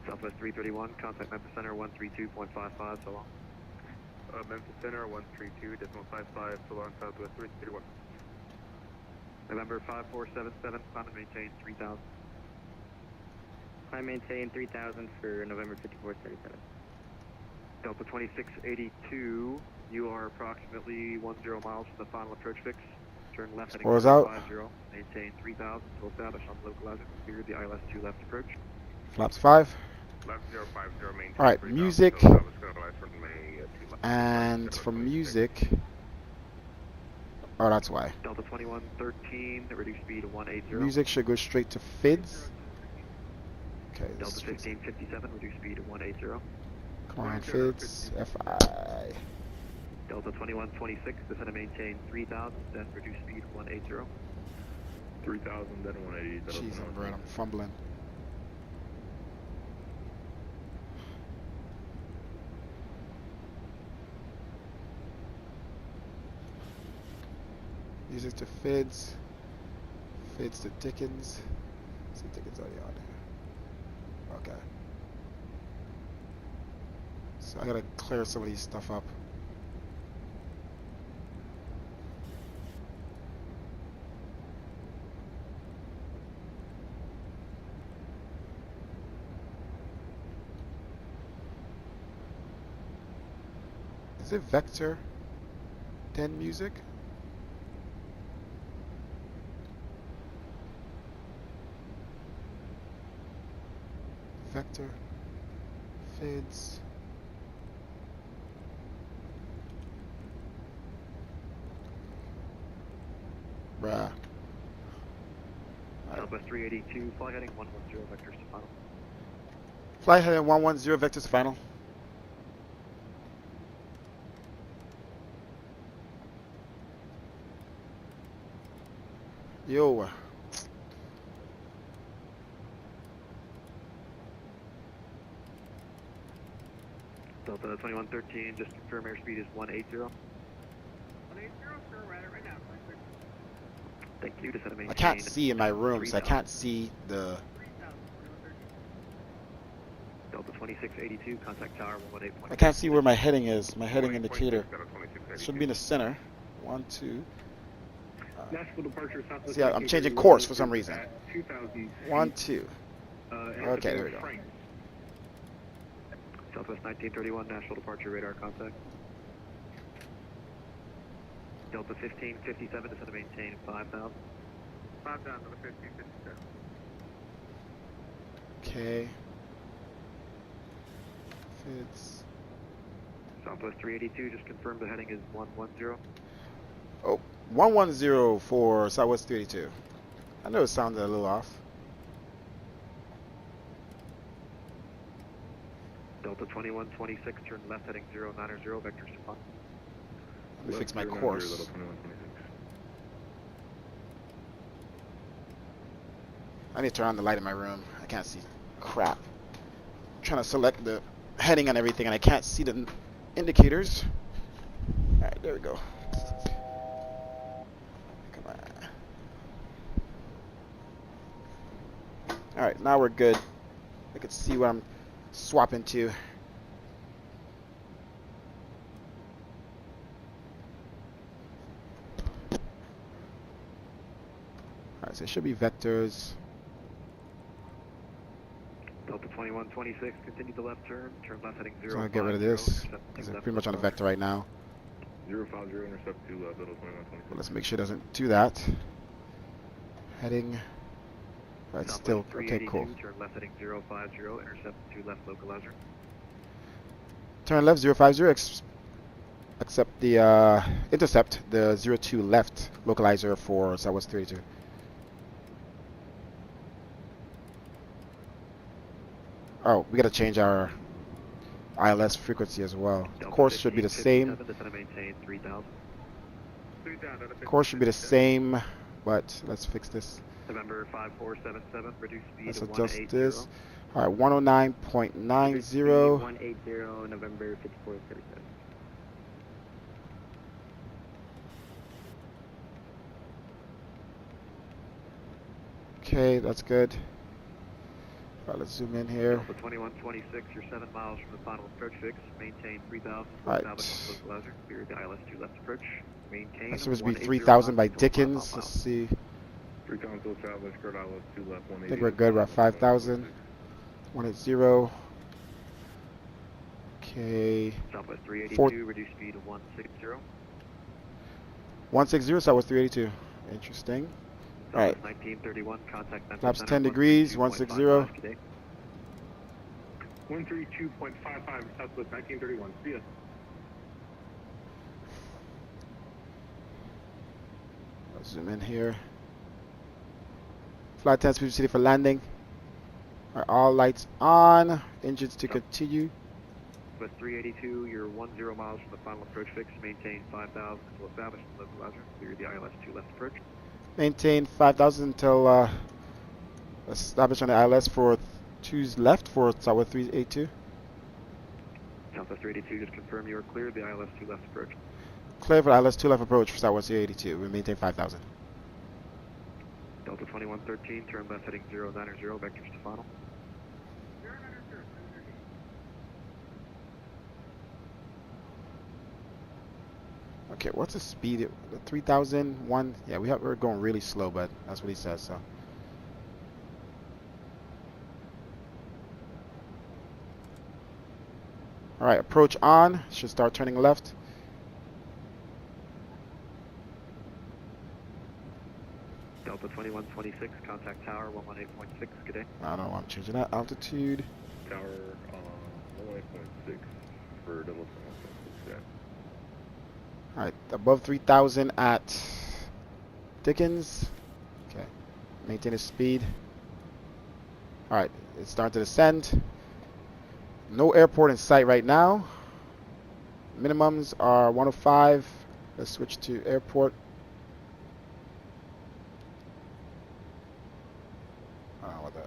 Southwest 331, contact Memphis Center 132.55, so long. Memphis Center 132.55, so long, Southwest 331. November 5477, climb and maintain 3000. Climb maintain 3000 for November 5437. Delta 2682, you are approximately 10 miles from the final approach fix. Turn left heading Scores out. 50, maintain 3000, to establish on the localizer. Clear the ILS 2 left approach. Flaps 5. Left 050, maintain. Alright, 3000, music. so Southwest Carolina from May 2 left. And for music. Oh, that's why. Delta 2113, reduce speed to 180. Music should go straight to FIDS. Okay, this Delta is 1557, reduce speed to 180. come on, FIDS. FI. Delta 2126, descend and maintain 3000, then reduce speed 180. 3000, then 180. Jeez, I'm right, I'm fumbling. Music to FIDS. FIDS to Dickens. See, Dickens already on here. Okay. So I gotta clear some of these stuff up. Is it Vector 10 music? Vector, FIDS. Bruh. Southwest 382, fly heading 110, vectors to final. Flight heading 110, vectors to final. Yo. Delta 2113, just confirm airspeed is 180. 180, sir, we're at it right now. Thank you, descend and maintain. I can't see in my room, so I can't see the... Delta 2682, contact tower 118. I can't see where my heading is, my heading indicator. It should be in the center. 1, 2. Nashville departure, Southwest. See, I'm changing course for some reason. 1, 2. Okay, there we go. Southwest 1931, Nashville departure radar contact. Delta 1557, descend and maintain 5000. 5000 to the 1557. Okay. FIDS. Southwest 382, just confirm the heading is 110. Oh, 110 for Southwest 382. I know it sounded a little off. Delta 2126, turn left heading 090, vectors to final. Let me fix my course. I need to turn on the light in my room. I can't see crap. I'm trying to select the heading and everything, and I can't see the indicators. Alright, there we go. Come on. Alright, now we're good. I can see what I'm swapping to. Alright, so it should be vectors. Delta 2126, continue the left turn left heading 050. So I'm gonna get rid of this, because I'm pretty much on a vector right now. 050, intercept to Delta 2126. Let's make sure it doesn't do that. Heading. Right, still okay. Cool. Turn left heading 050, intercept to left localizer. Turn left 050. Accept the intercept the 02 left localizer for Southwest 32. Oh, we gotta change our ILS frequency as well. The course should be the same. Course should be the same, but let's fix this. November 5477, reduce speed Let's to adjust 180. this. Alright, 109.90. 180, November 5437. Okay, that's good. Alright, let's zoom in here. Delta 2126, you're 7 miles from the final approach fix. Maintain 3000. Alright. Clear the ILS-2 left approach. Maintain. That's supposed to be 3000 by Dickens. Let's see. 3 console travelers, cleared ILS-2 left 180. I think we're good. We're at 5000. 180. Okay. Southwest 382, reduce speed to 160. 160, Southwest 382. Interesting. Alright. 1931, contact Memphis. Flaps 10 degrees, 160. 132.55, Southwest 1931. See ya. Let's zoom in here. Flight 10 speed city for landing. Alright, all lights on. Engines to continue. West 382, you're 10 miles from the final approach fix. Maintain 5000 until established in localizer. Clear the ILS-2 left approach. Maintain 5000 until established on the ILS for 2's left for Southwest 382. Southwest 382, just confirm you are clear. The ILS-2 left approach. Clear for ILS-2 left approach for Southwest 382. We maintain 5000. Delta 2113, turn left heading 090, vectors to final. Okay, what's the speed? The 3001. Yeah, we're going really slow, but that's what he says. So. All right, approach on. Should start turning left. Delta 2126, contact tower 118.6. Good day. I don't know. I'm changing that altitude. Tower 118.6 for double 21.6. Yeah. Alright, above 3000 at Dickens. Okay, maintain the speed. Alright, it's starting to descend. No airport in sight right now. Minimums are 105. Let's switch to airport. What the?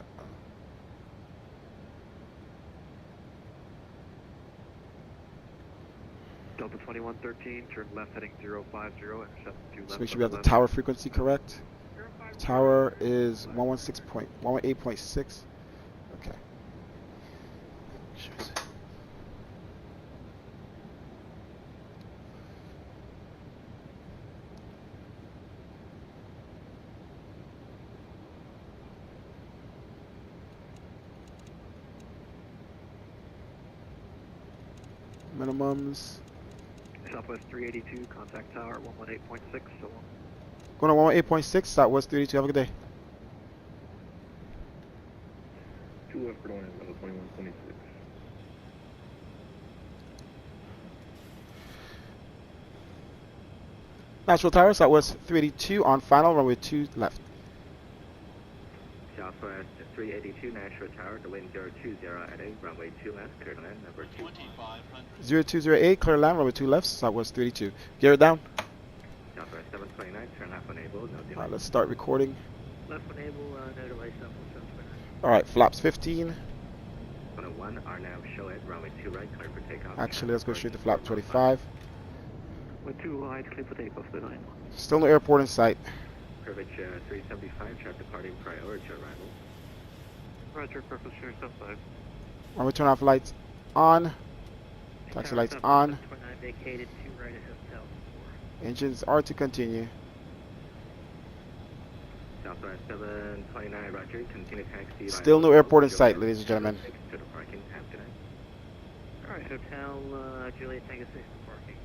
Delta 2113, turn left heading 050, intercept 2 left. Let's make sure we have the tower frequency correct. Tower is 118.6. Okay. Minimums. Southwest 382, contact tower 118.6. So going on 118.6, Southwest 382. Have a good day. 2 left for going in level 2126. Nashville Tower, Southwest 382 on final, runway 2 left. Southwest 382, Nashville Tower, the wind 020 at 8, runway 2 left, clear land, number 2. 0208, clear land, runway 2 left, Southwest 382. Gear it down. Southwest 729, turn left enable, no delay. Alright, let's start recording. Left enable, no delay, Southwest 729. Alright, flaps 15. 101, are now show it, runway 2 right, clear for takeoff. Actually, let's go straight to flap 25. with 2 right, clear for takeoff, the line. Still no airport in sight. Curvature 375, chart departing priority arrival. Roger, purpose share sub 5. When we turn off lights on, taxi lights on. Vacated 2 right at hotel. Engines are to continue. Southwest 729, roger, continue taxi. Still no airport in sight, ladies and gentlemen. To the parking, have good night. Alright, hotel, Juliet Tango 6 parking.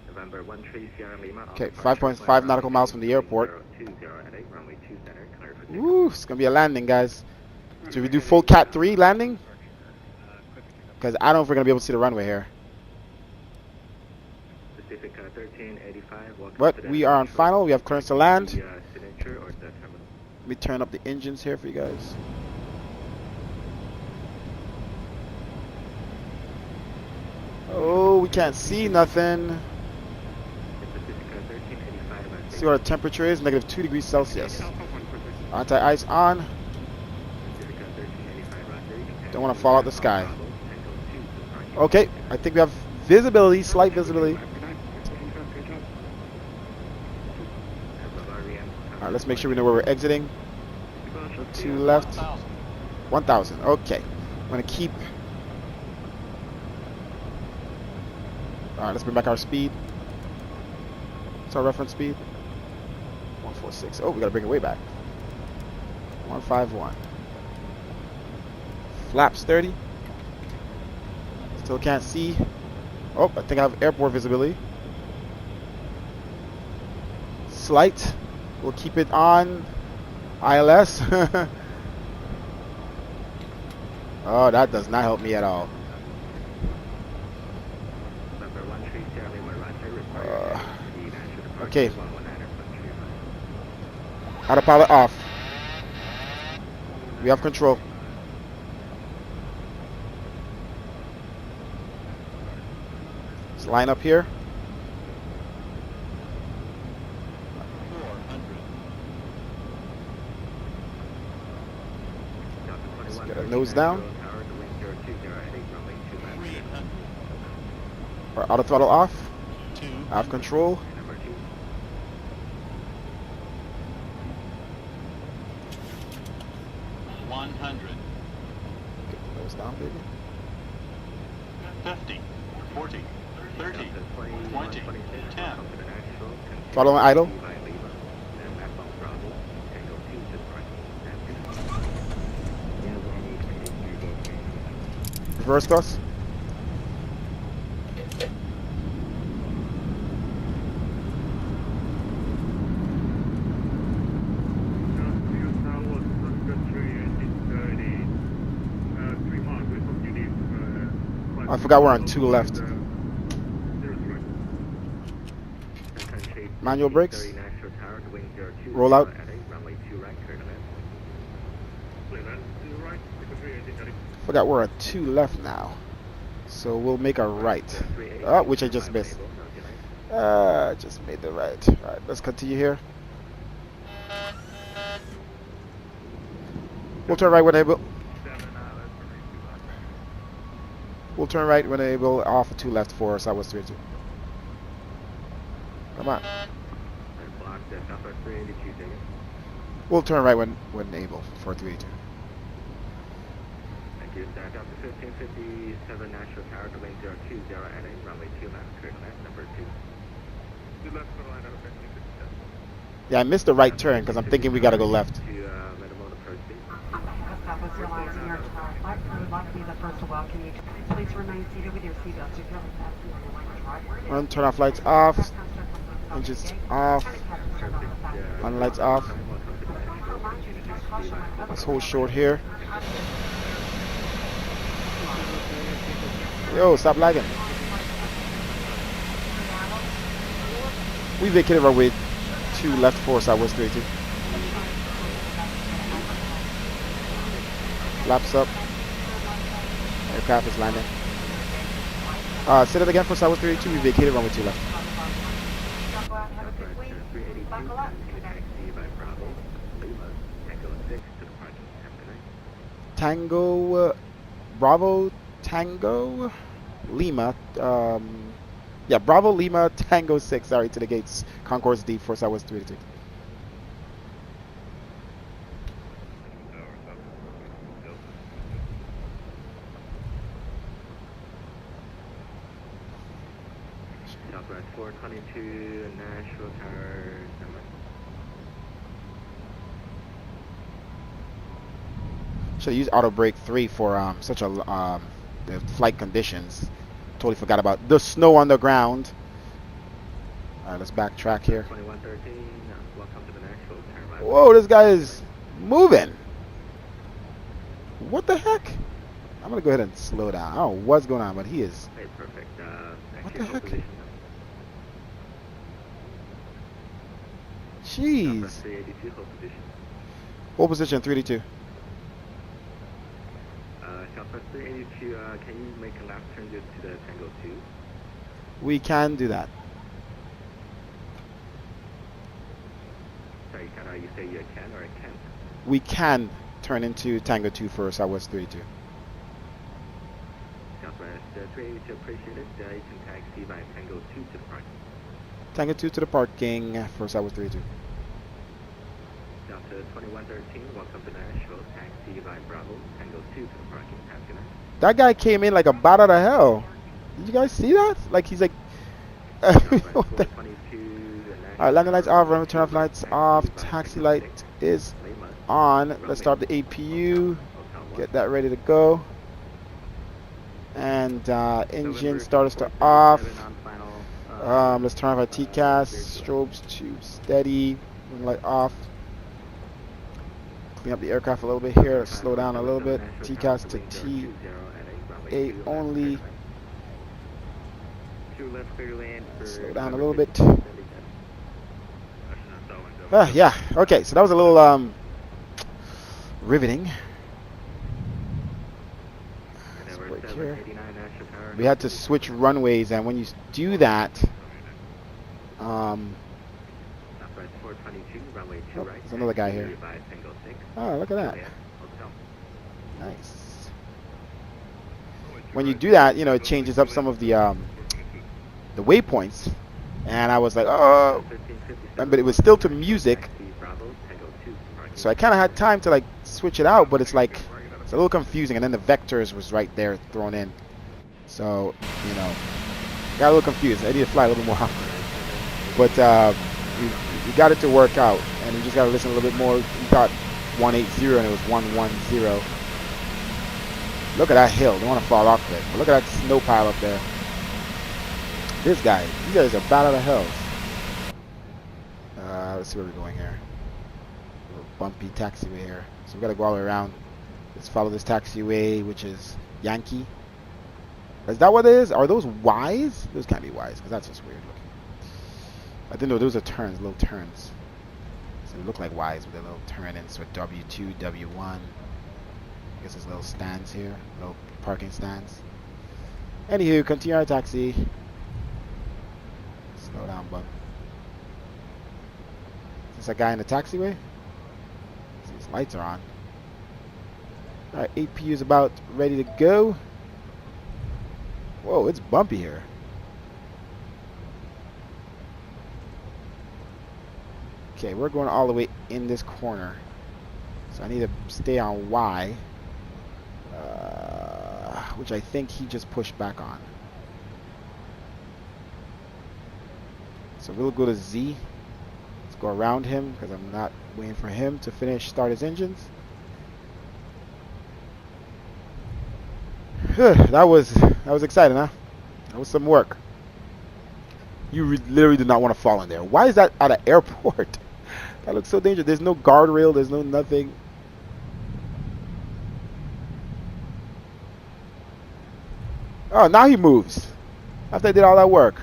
November 13 Sierra Lima. Okay, 5.5 nautical miles from the airport. 20 at 8, runway 2 center, clear for Woo, it's gonna be a landing, guys. Should we do full Cat 3 landing? Because I don't know if we're gonna be able to see the runway here. Pacific 1385. But we are on final. We have clearance to land. Signature or the terminal. Let me turn up the engines here for you guys. Oh, we can't see nothing. See what our temperature is, negative 2 degrees Celsius. Anti-ice on. Don't want to fall out the sky. Okay, I think we have visibility, slight visibility. Alright, let's make sure we know where we're exiting. 2 left. 1,000. Okay. I'm going to keep. Alright, let's bring back our speed. What's our reference speed? 146. Oh, we got to bring it way back. 151. Flaps 30. Still can't see. Oh, I think I have airport visibility. Slight. We'll keep it on. ILS. Oh, that does not help me at all. Okay. Autopilot off. We have control. Let's line up here. Let's get our nose down. Our auto throttle off. I have control. Get the nose down, baby. 50, 40, 30, 20, 10. Throttle and idle. Reverse thrust. I forgot we're on 2 left. Manual brakes. Roll out. Forgot we're at 2 left now. So we'll make a right. Which I just missed. Just made the right. Alright, let's continue here. We'll turn right when able. We'll turn right when able. Off of 2 left for Southwest 382. Come on. We'll turn right when able for 382. Thank you. Stack up to 1557 Nashville Tower, domain 020 at 8, runway 2 left, clear to land, number 2. 2 left for line out of 1557. Yeah, I missed the right turn because I'm thinking we gotta go left. Please remain seated with your seatbelt securely fastened on your language right. Run, turn off lights off. Engines off. On lights off. Let's hold short here. Yo, stop lagging. We vacated our way 2 left for Southwest 382. Flaps up. Aircraft is landing. Say that again for Southwest 382. We vacated runway 2 left. Tango, Bravo, Tango, Lima. Yeah, Bravo, Lima, Tango 6. Sorry, to the gates. Concourse D for Southwest 382. Southwest 422, Nashville Tower, number. Should have used auto brake 3 for such a the flight conditions. Totally forgot about the snow on the ground. All right, let's backtrack here. 2113, welcome to the Nashville Tower. Whoa, this guy is moving. What the heck? I'm gonna go ahead and slow down. I don't know what's going on, but he is. Hey, perfect. What the heck? Jeez. Hold position 382. Southwest 382, can you make a left turn just to the Tango 2? We can do that. Sorry, you say you can or I can't? We can turn into Tango 2 for Southwest 382. Southwest 382, appreciate it. You can taxi by Tango 2 to the parking. Tango 2 to the parking for Southwest 382. Delta 2113, welcome to Nashville. Taxi by Bravo, Tango 2 to the parking. Have a good night. That guy came in like a bat out of hell. Did you guys see that? Like he's like. Alright, landing lights off, runway turn off lights off, taxi light is on. Let's start the APU, get that ready to go. And engine starters to off. Let's turn off our TCAS, strobes to steady, light off. Clean up the aircraft a little bit here, let's slow down a little bit. TCAS to TA only. Slow down a little bit. Yeah, okay, so that was a little riveting. Break here. We had to switch runways, and when you do that, oh, there's another guy here. Oh, look at that. Nice. When you do that, you know, it changes up some of the waypoints, and I was like, oh, but it was still to music, so I kind of had time to like switch it out, but it's like it's a little confusing, and then the vectors was right there thrown in, so you know, got a little confused. I need to fly a little bit more often, but we got it to work out, and we just got to listen a little bit more. We thought 180 and it was 110. Look at that hill. Don't want to fall off it, but look at that snow pile up there. This guy, you guys are bad out of hell. Let's see where we're going here. A little bumpy taxiway here. So we gotta go all the way around. Let's follow this taxiway, which is Yankee. Is that what it is? Are those Ys? Those can't be Ys, because that's just weird looking. I didn't know those are turns, little turns. So they look like Ys with a little turn in. So W2, W1. I guess there's little stands here, little parking stands. Anywho, continue our taxi. Slow down, bud. Is this a guy in the taxiway? These lights are on. Alright, APU is about ready to go. Whoa, it's bumpy here. Okay, we're going all the way in this corner. So I need to stay on Y. Which I think he just pushed back on. So we'll go to Z. Let's go around him because I'm not waiting for him to start his engines. That was exciting, huh? That was some work. You literally did not want to fall in there. Why is that at an airport? That looks so dangerous. There's no guardrail. There's no nothing. Oh, now he moves. After I did all that work.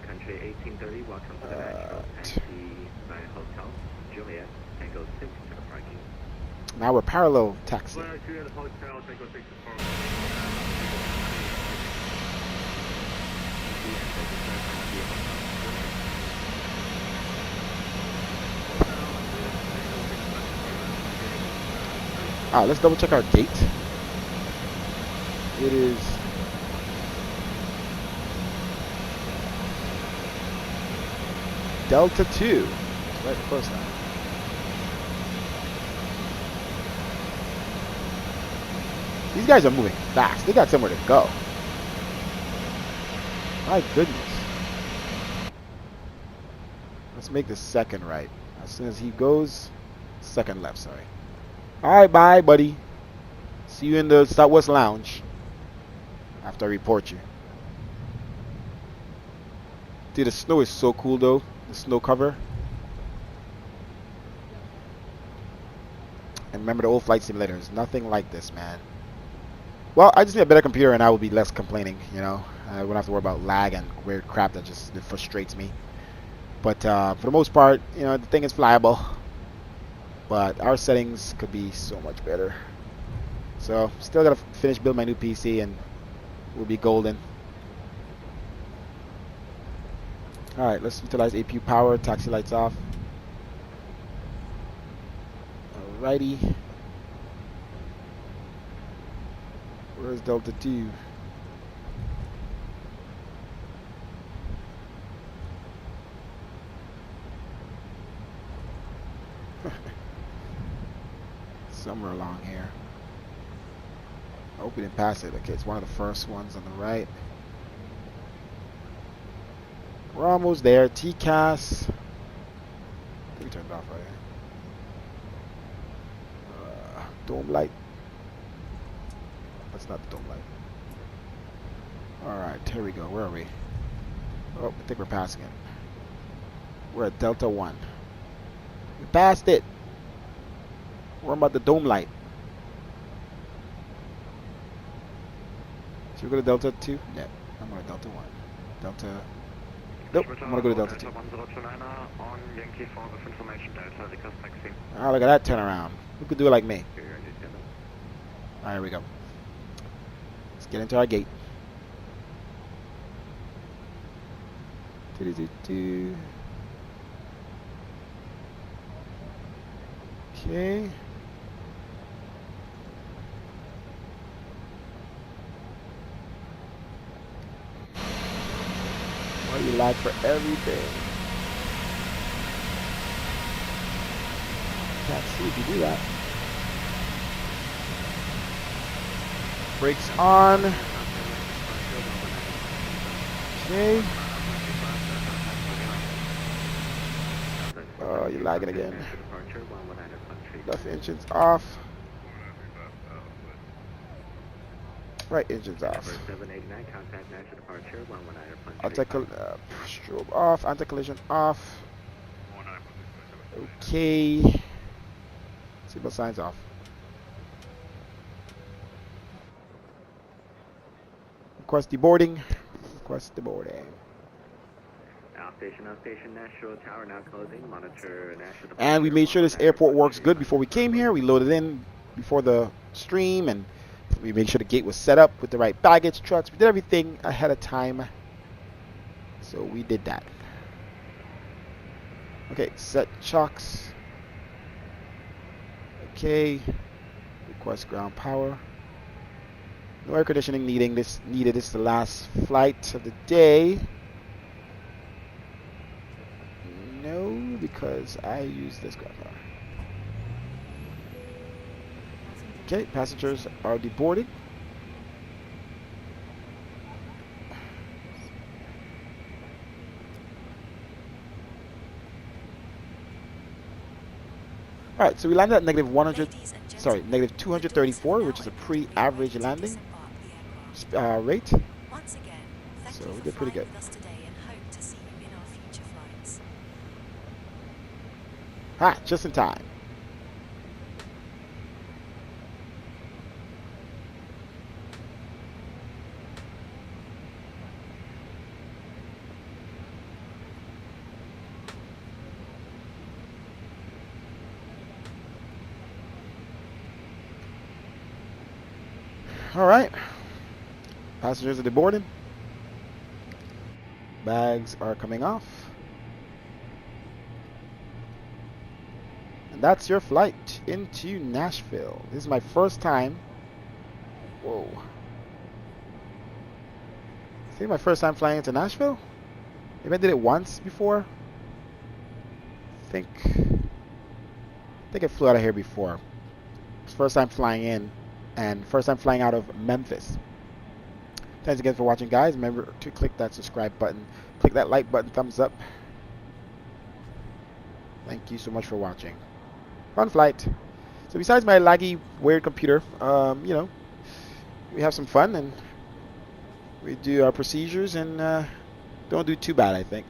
Country 1830, welcome to the Nashville. Taxi by Hotel Juliet, Tango 6 to the parking. Now we're parallel taxi. Let's double check our gate. It is Delta 2. Right the first time. These guys are moving fast. They got somewhere to go. My goodness. Let's make the second right. As soon as he goes, second left, sorry. Alright, bye, buddy. See you in the Southwest Lounge after I report you. Dude, the snow is so cool, though. The snow cover. And remember the old flight simulators. Nothing like this, man. Well, I just need a better computer and I will be less complaining, you know. I won't have to worry about lag and weird crap that frustrates me. But for the most part, you know, the thing is flyable. But our settings could be so much better. So, still gotta finish building my new PC and we'll be golden. Alright, let's utilize APU power, taxi lights off. Alrighty. Where's Delta 2? somewhere along here. I hope we didn't pass it. Okay, it's one of the first ones on the right. We're almost there. TCAS. I think we turned it off right here. Dome light. That's not the dome light. Alright, here we go. Where are we? Oh, I think we're passing it. We're at Delta 1. We passed it. What about the dome light? Should we go to Delta 2? Yeah, I'm going to Delta 1. Delta... Nope, I'm going to go to Delta 2. Oh, look at that turnaround. Who could do it like me? Alright, here we go. Let's get into our gate. Okay. Why do you lag for everything? Can't see if you do that. Brakes on. Okay. Oh, you're lagging again. Left engine's off. Right engine's off. Strobe off. Anti-collision off. Okay. Seatbelt signs off. Request deboarding. Request deboarding. Station, Nashville Tower now closing. Monitor Nashville. And we made sure this airport works good before we came here. We loaded in before the stream, and we made sure the gate was set up with the right baggage trucks. We did everything ahead of time. So we did that. Okay, set chocks. Okay. Request ground power. No air conditioning needed. This is the last flight of the day. No, because I use this ground power. Okay, passengers are deboarded. Alright, so we landed at negative 234, which is a pre-average landing rate. So we did pretty good. Ah, just in time. All right. Passengers are deboarded. Bags are coming off. And that's your flight into Nashville. This is my first time. Whoa. I think my first time flying into Nashville? Maybe I did it once before. I think I flew out of here before. It's first time flying in and first time flying out of Memphis. Thanks again for watching, guys. Remember to click that subscribe button, click that like button, thumbs up. Thank you so much for watching. Fun flight. So besides my laggy, weird computer, you know, we have some fun and we do our procedures and don't do too bad, I think.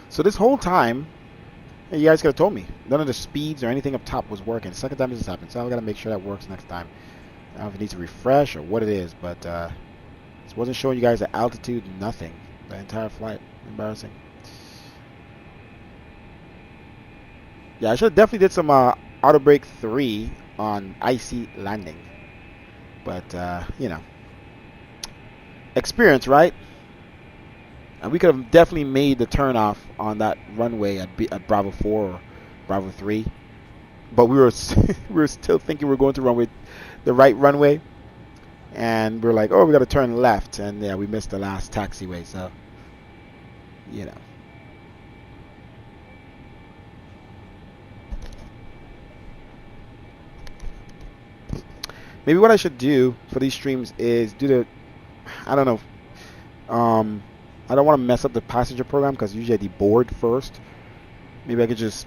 So this whole time, you guys could have told me. None of the speeds or anything up top was working. Second time this has happened, so I got to make sure that works next time. I don't know if it needs to refresh or what it is, but this wasn't showing you guys the altitude, nothing. The entire flight. Embarrassing. Yeah, I should have definitely did some auto brake 3 on icy landing. But, you know, experience, right? And we could have definitely made the turnoff on that runway at Bravo 4 or Bravo 3. But we were we were still thinking we were going to runway, the right runway. And we're like, oh, we got to turn left. And yeah, we missed the last taxiway. So, you know. Maybe what I should do for these streams is do the, I don't know. I don't want to mess up the passenger program because usually I deboard first. Maybe I could just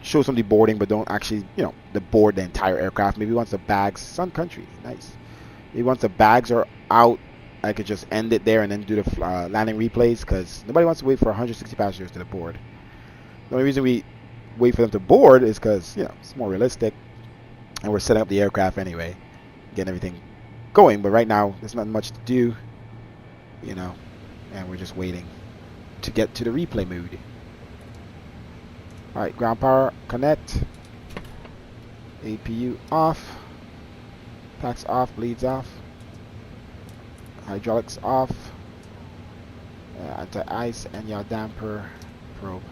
show some deboarding, but don't actually, you know, deboard the entire aircraft. Maybe once the bags, Sun Country, nice. Maybe once the bags are out, I could just end it there and then do the landing replays because nobody wants to wait for 160 passengers to the board. The only reason we wait for them to board is because, you know, it's more realistic and we're setting up the aircraft anyway, getting everything going. But right now, there's not much to do, you know, and we're just waiting to get to the replay mood. Alright, ground power, connect. APU off. Packs off, bleeds off. Hydraulics off. Anti-ice and yaw damper probe.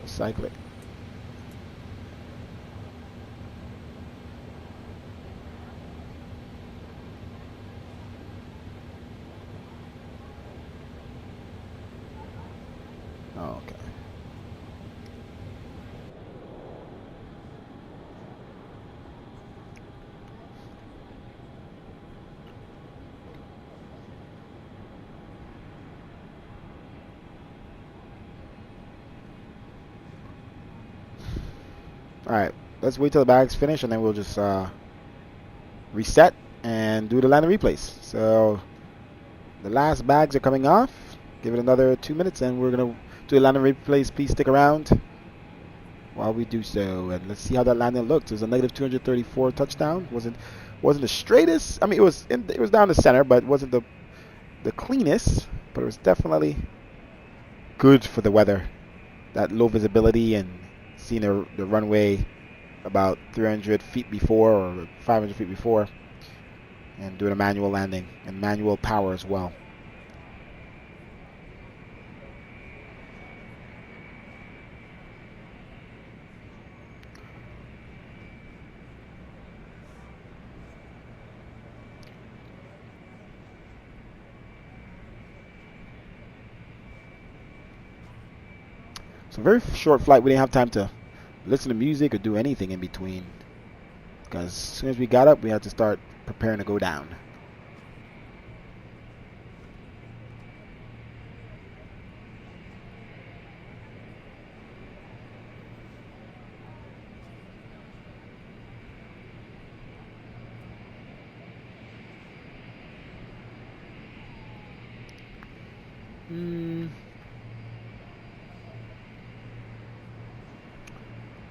Cyclic. Okay. Alright, let's wait till the bags finish and then we'll just reset and do the landing replays. So the last bags are coming off. Give it another 2 minutes and we're going to do the landing replays. Please stick around while we do so. And let's see how that landing looked. It was a negative 234 touchdown. Wasn't the straightest. I mean, it was down the center, but it wasn't the cleanest. But it was definitely good for the weather. That low visibility and seeing the runway about 300 feet before or 500 feet before, and doing a manual landing and manual power as well. So very short flight. We didn't have time to listen to music or do anything in between. Because as soon as we got up, we had to start preparing to go down.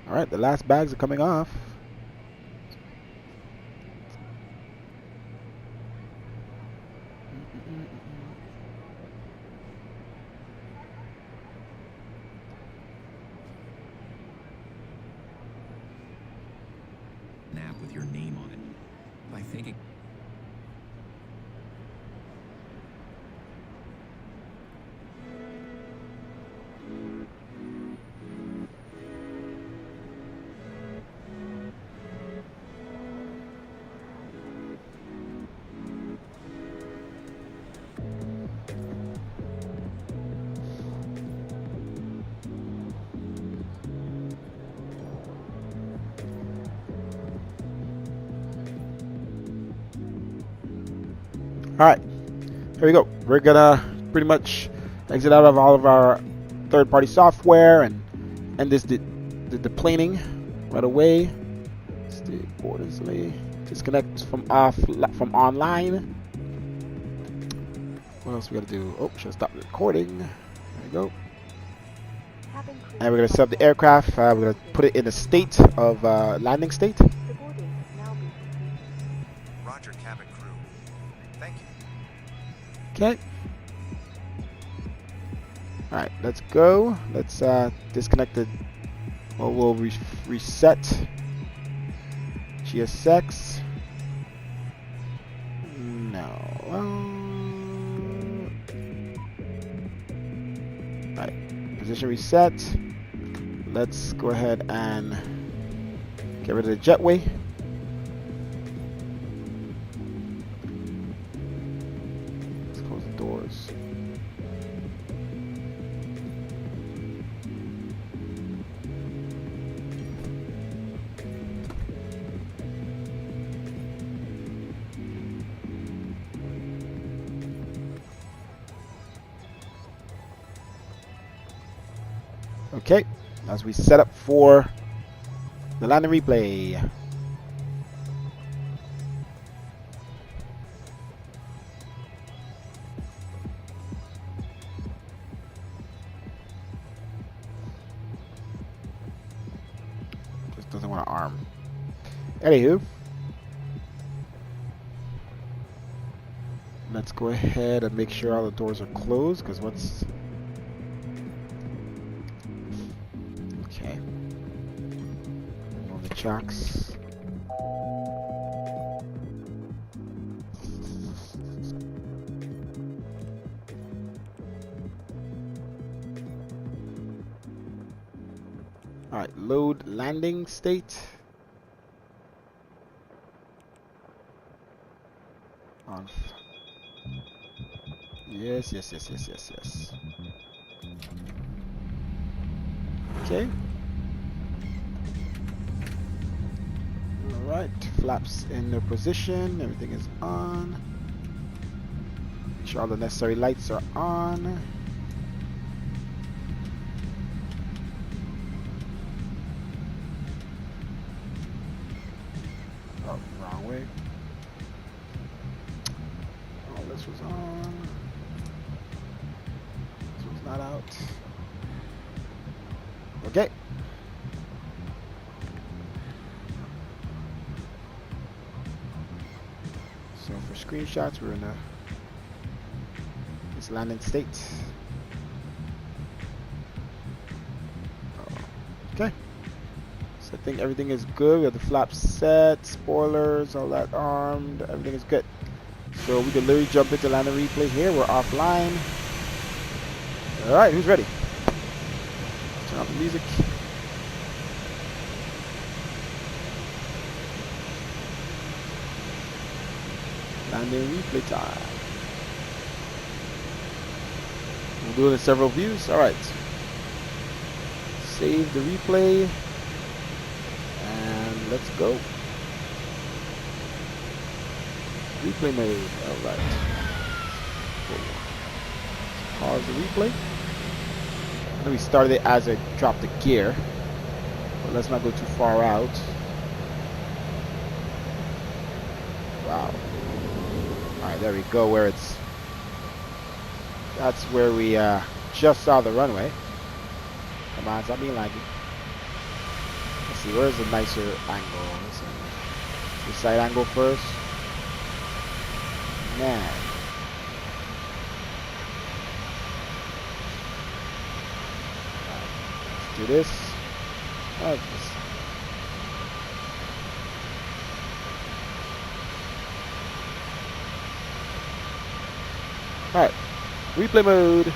Alright, the last bags are coming off. Nap with your name on it. By thinking. Alright, here we go. We're gonna pretty much exit out of all of our third-party software and end this deplaning right away. Stay borderlessly. Disconnect from online. What else we gotta do? Oh, should stop recording. There we go. And we're gonna set up the aircraft. We're gonna put it in a state of landing state. Roger, cabin crew. Thank you. Okay. Alright, let's go. Let's disconnect the. Well, we'll reset GSX. No. Alright, position reset. Let's go ahead and get rid of the jetway. Let's close the doors. Okay, as we set up for the landing replay. Just doesn't want to arm. Anywho, let's go ahead and make sure all the doors are closed, because what's... Okay. Remove the chocks. Alright, load landing state. On. Yes. Okay. Alright, flaps in their position, everything is on. Make sure all the necessary lights are on. Oh, wrong way. Oh, this was on. This was not out. Okay. So for screenshots, we're in this landing state. Okay. So I think everything is good. We have the flaps set, spoilers, all that armed. Everything is good. So we can literally jump into landing replay here. We're offline. All right, who's ready? Turn off the music. Landing replay time. We'll do it in several views. Alright. Save the replay. And let's go. Replay mode. Alright. Pause the replay. I know we started it as I dropped the gear. But let's not go too far out. Wow. Alright, there we go, where it's... That's where we just saw the runway. Come on, stop being laggy. Let's see, where's the nicer angle? Let's see. The side angle first. Man. Let's do this. Like this. Alright, replay mode.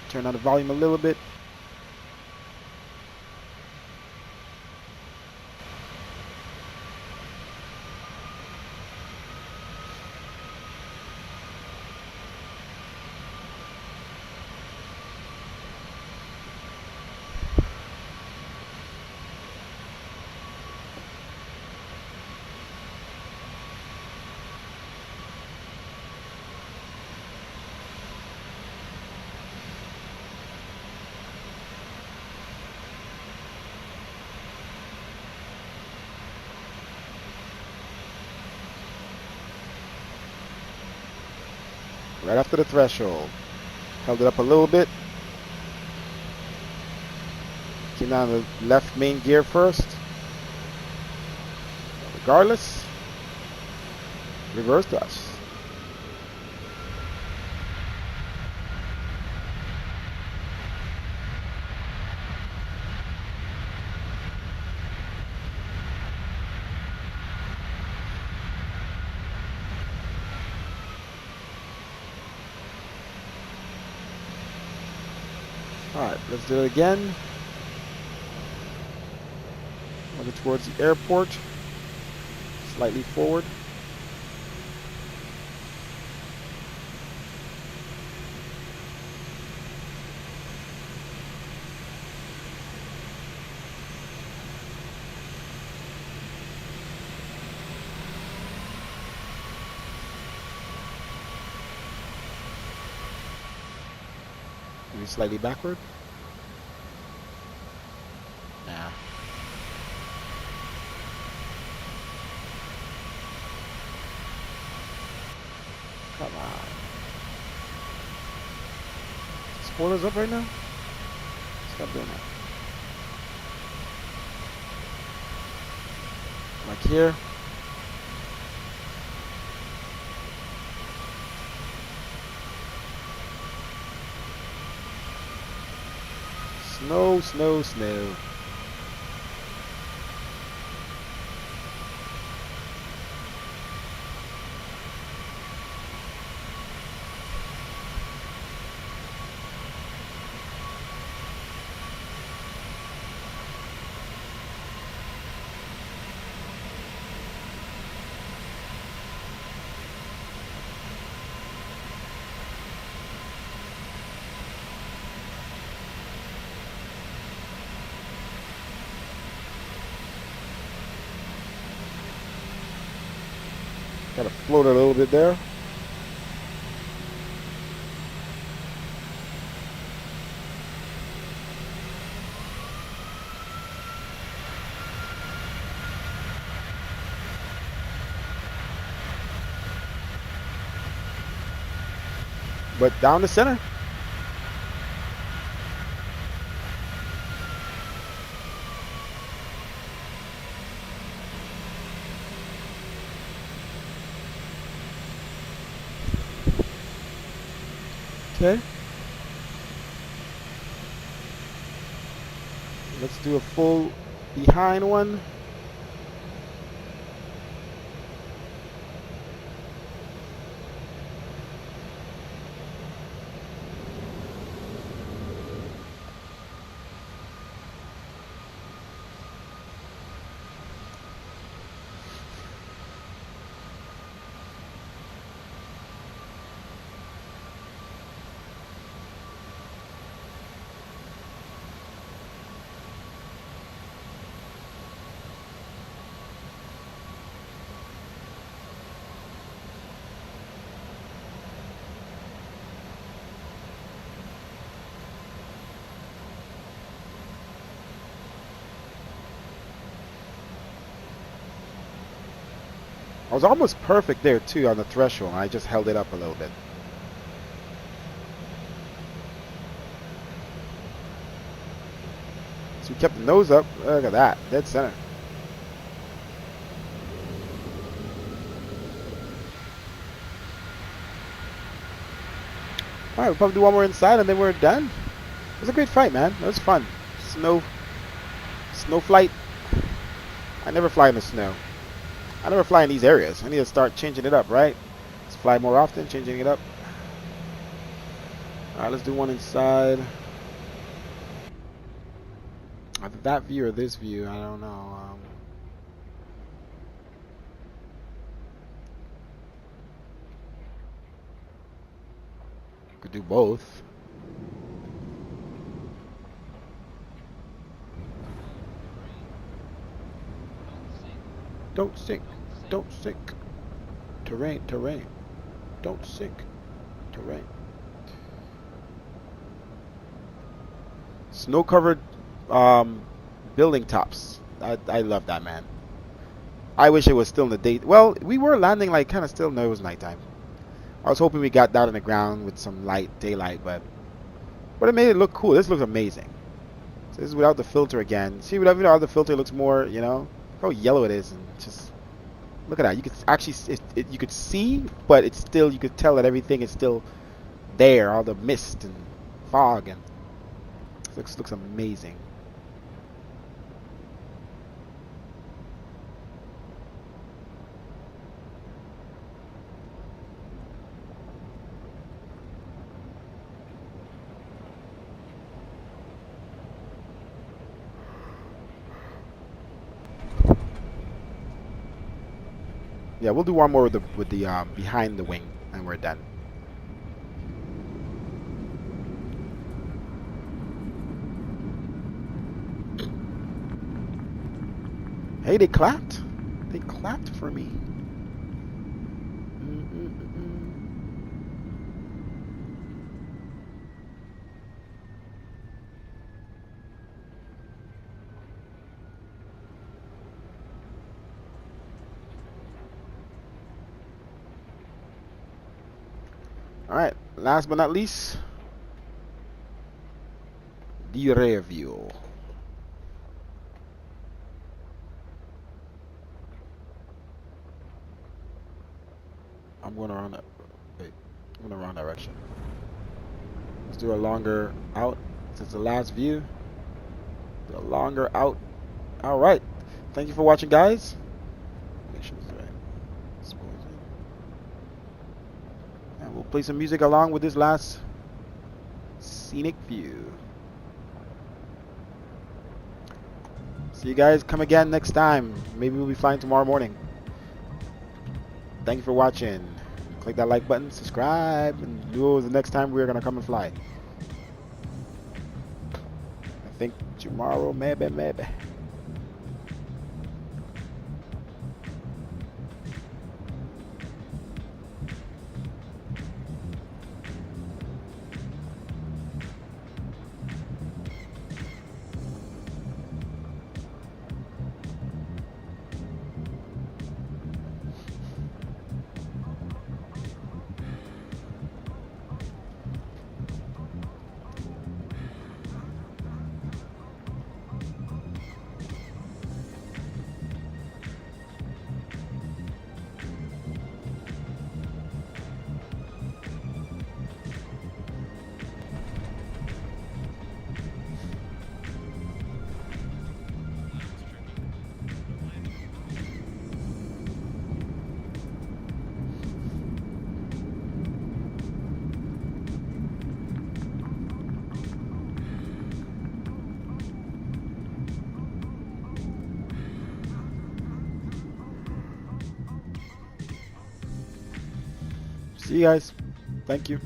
Turn on the volume a little bit. Right after the threshold. Held it up a little bit. Came down the left main gear first. Regardless, reverse thrust. Alright, let's do it again. Looking towards the airport. Slightly forward. Maybe slightly backward. Nah. Come on. Spoilers up right now? Stop doing that. Like here. Snow, snow, snow. Gotta float it a little bit there. But down the center. Okay. Let's do a full behind one. I was almost perfect there too on the threshold. I just held it up a little bit. So we kept the nose up. Look at that, dead center. All right, we'll probably do one more inside and then we're done. It was a great fight, man. It was fun. Snow flight. I never fly in the snow. I never fly in these areas. I need to start changing it up, right? Let's fly more often, changing it up. All right, let's do one inside. Either that view or this view, I don't know. Could do both. Don't sink. Don't sink. Terrain, terrain. Don't sink. Terrain. Snow-covered building tops. I love that, man. I wish it was still in the day. Well, we were landing like kind of still. No, it was nighttime. I was hoping we got down on the ground with some daylight, but it made it look cool. This looks amazing. So this is without the filter again. See, without the filter, it looks more, you know, how yellow it is, and just look at that. You could actually, you could see, but it's still, you could tell that everything is still there. All the mist and fog, and it looks amazing. Yeah, we'll do one more with the behind the wing, and we're done. Hey, they clapped. They clapped for me. All right, last but not least, the review. I'm going around that. Wait, I'm going around direction. Let's do a longer out. Since the last view, do a longer out. All right. Thank you for watching, guys. Make sure it's right. And we'll play some music along with this last scenic view. See you guys. Come again next time. Maybe we'll be flying tomorrow morning. Thank you for watching. Click that like button, subscribe, and know the next time we're gonna come and fly. I think tomorrow, maybe. See you guys. Thank you.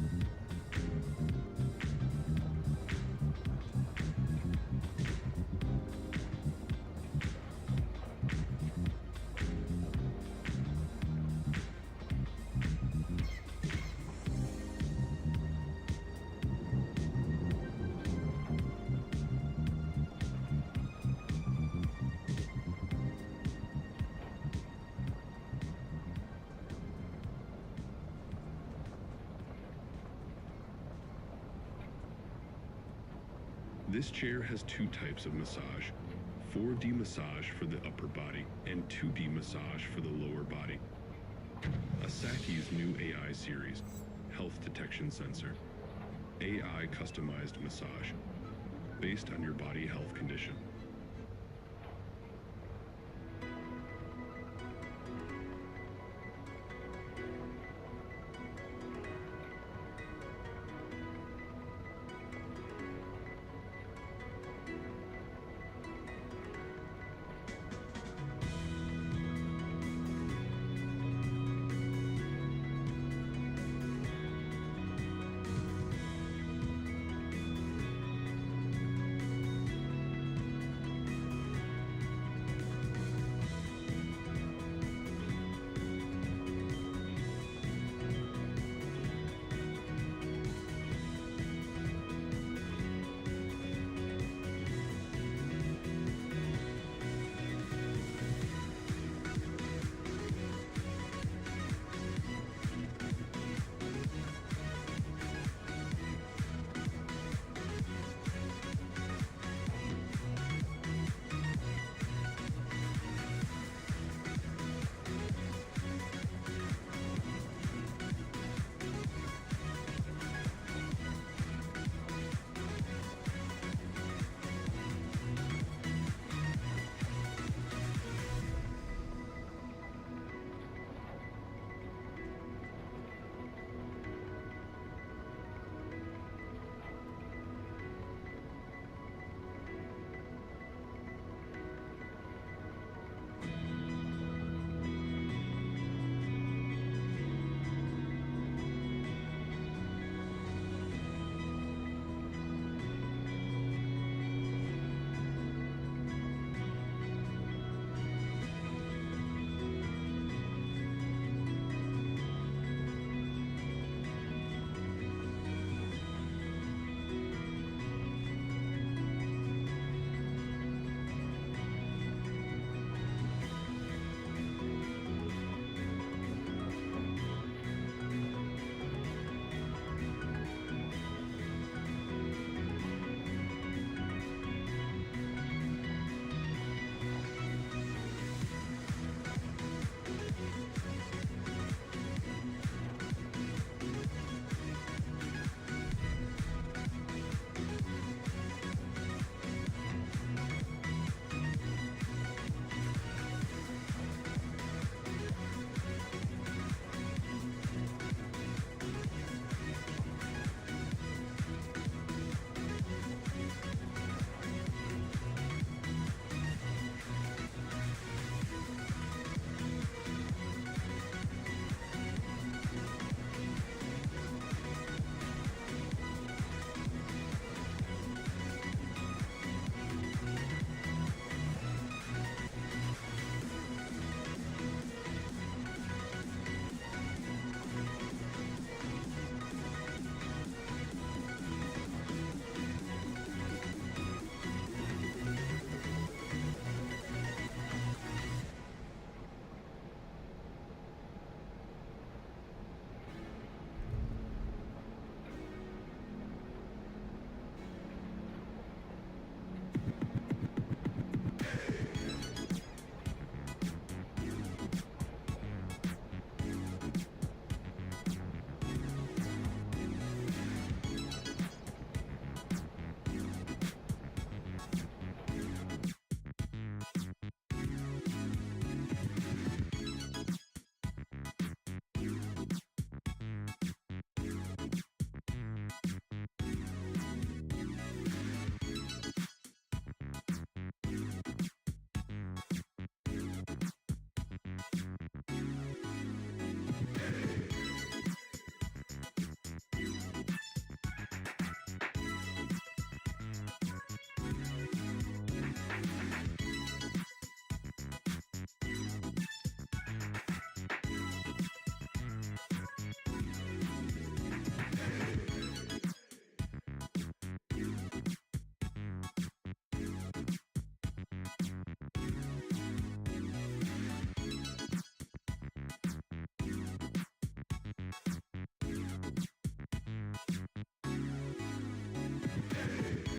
This chair has two types of massage, 4D massage for the upper body and 2D massage for the lower body. Asahi's new AI series, health detection sensor, AI customized massage, based on your body health condition.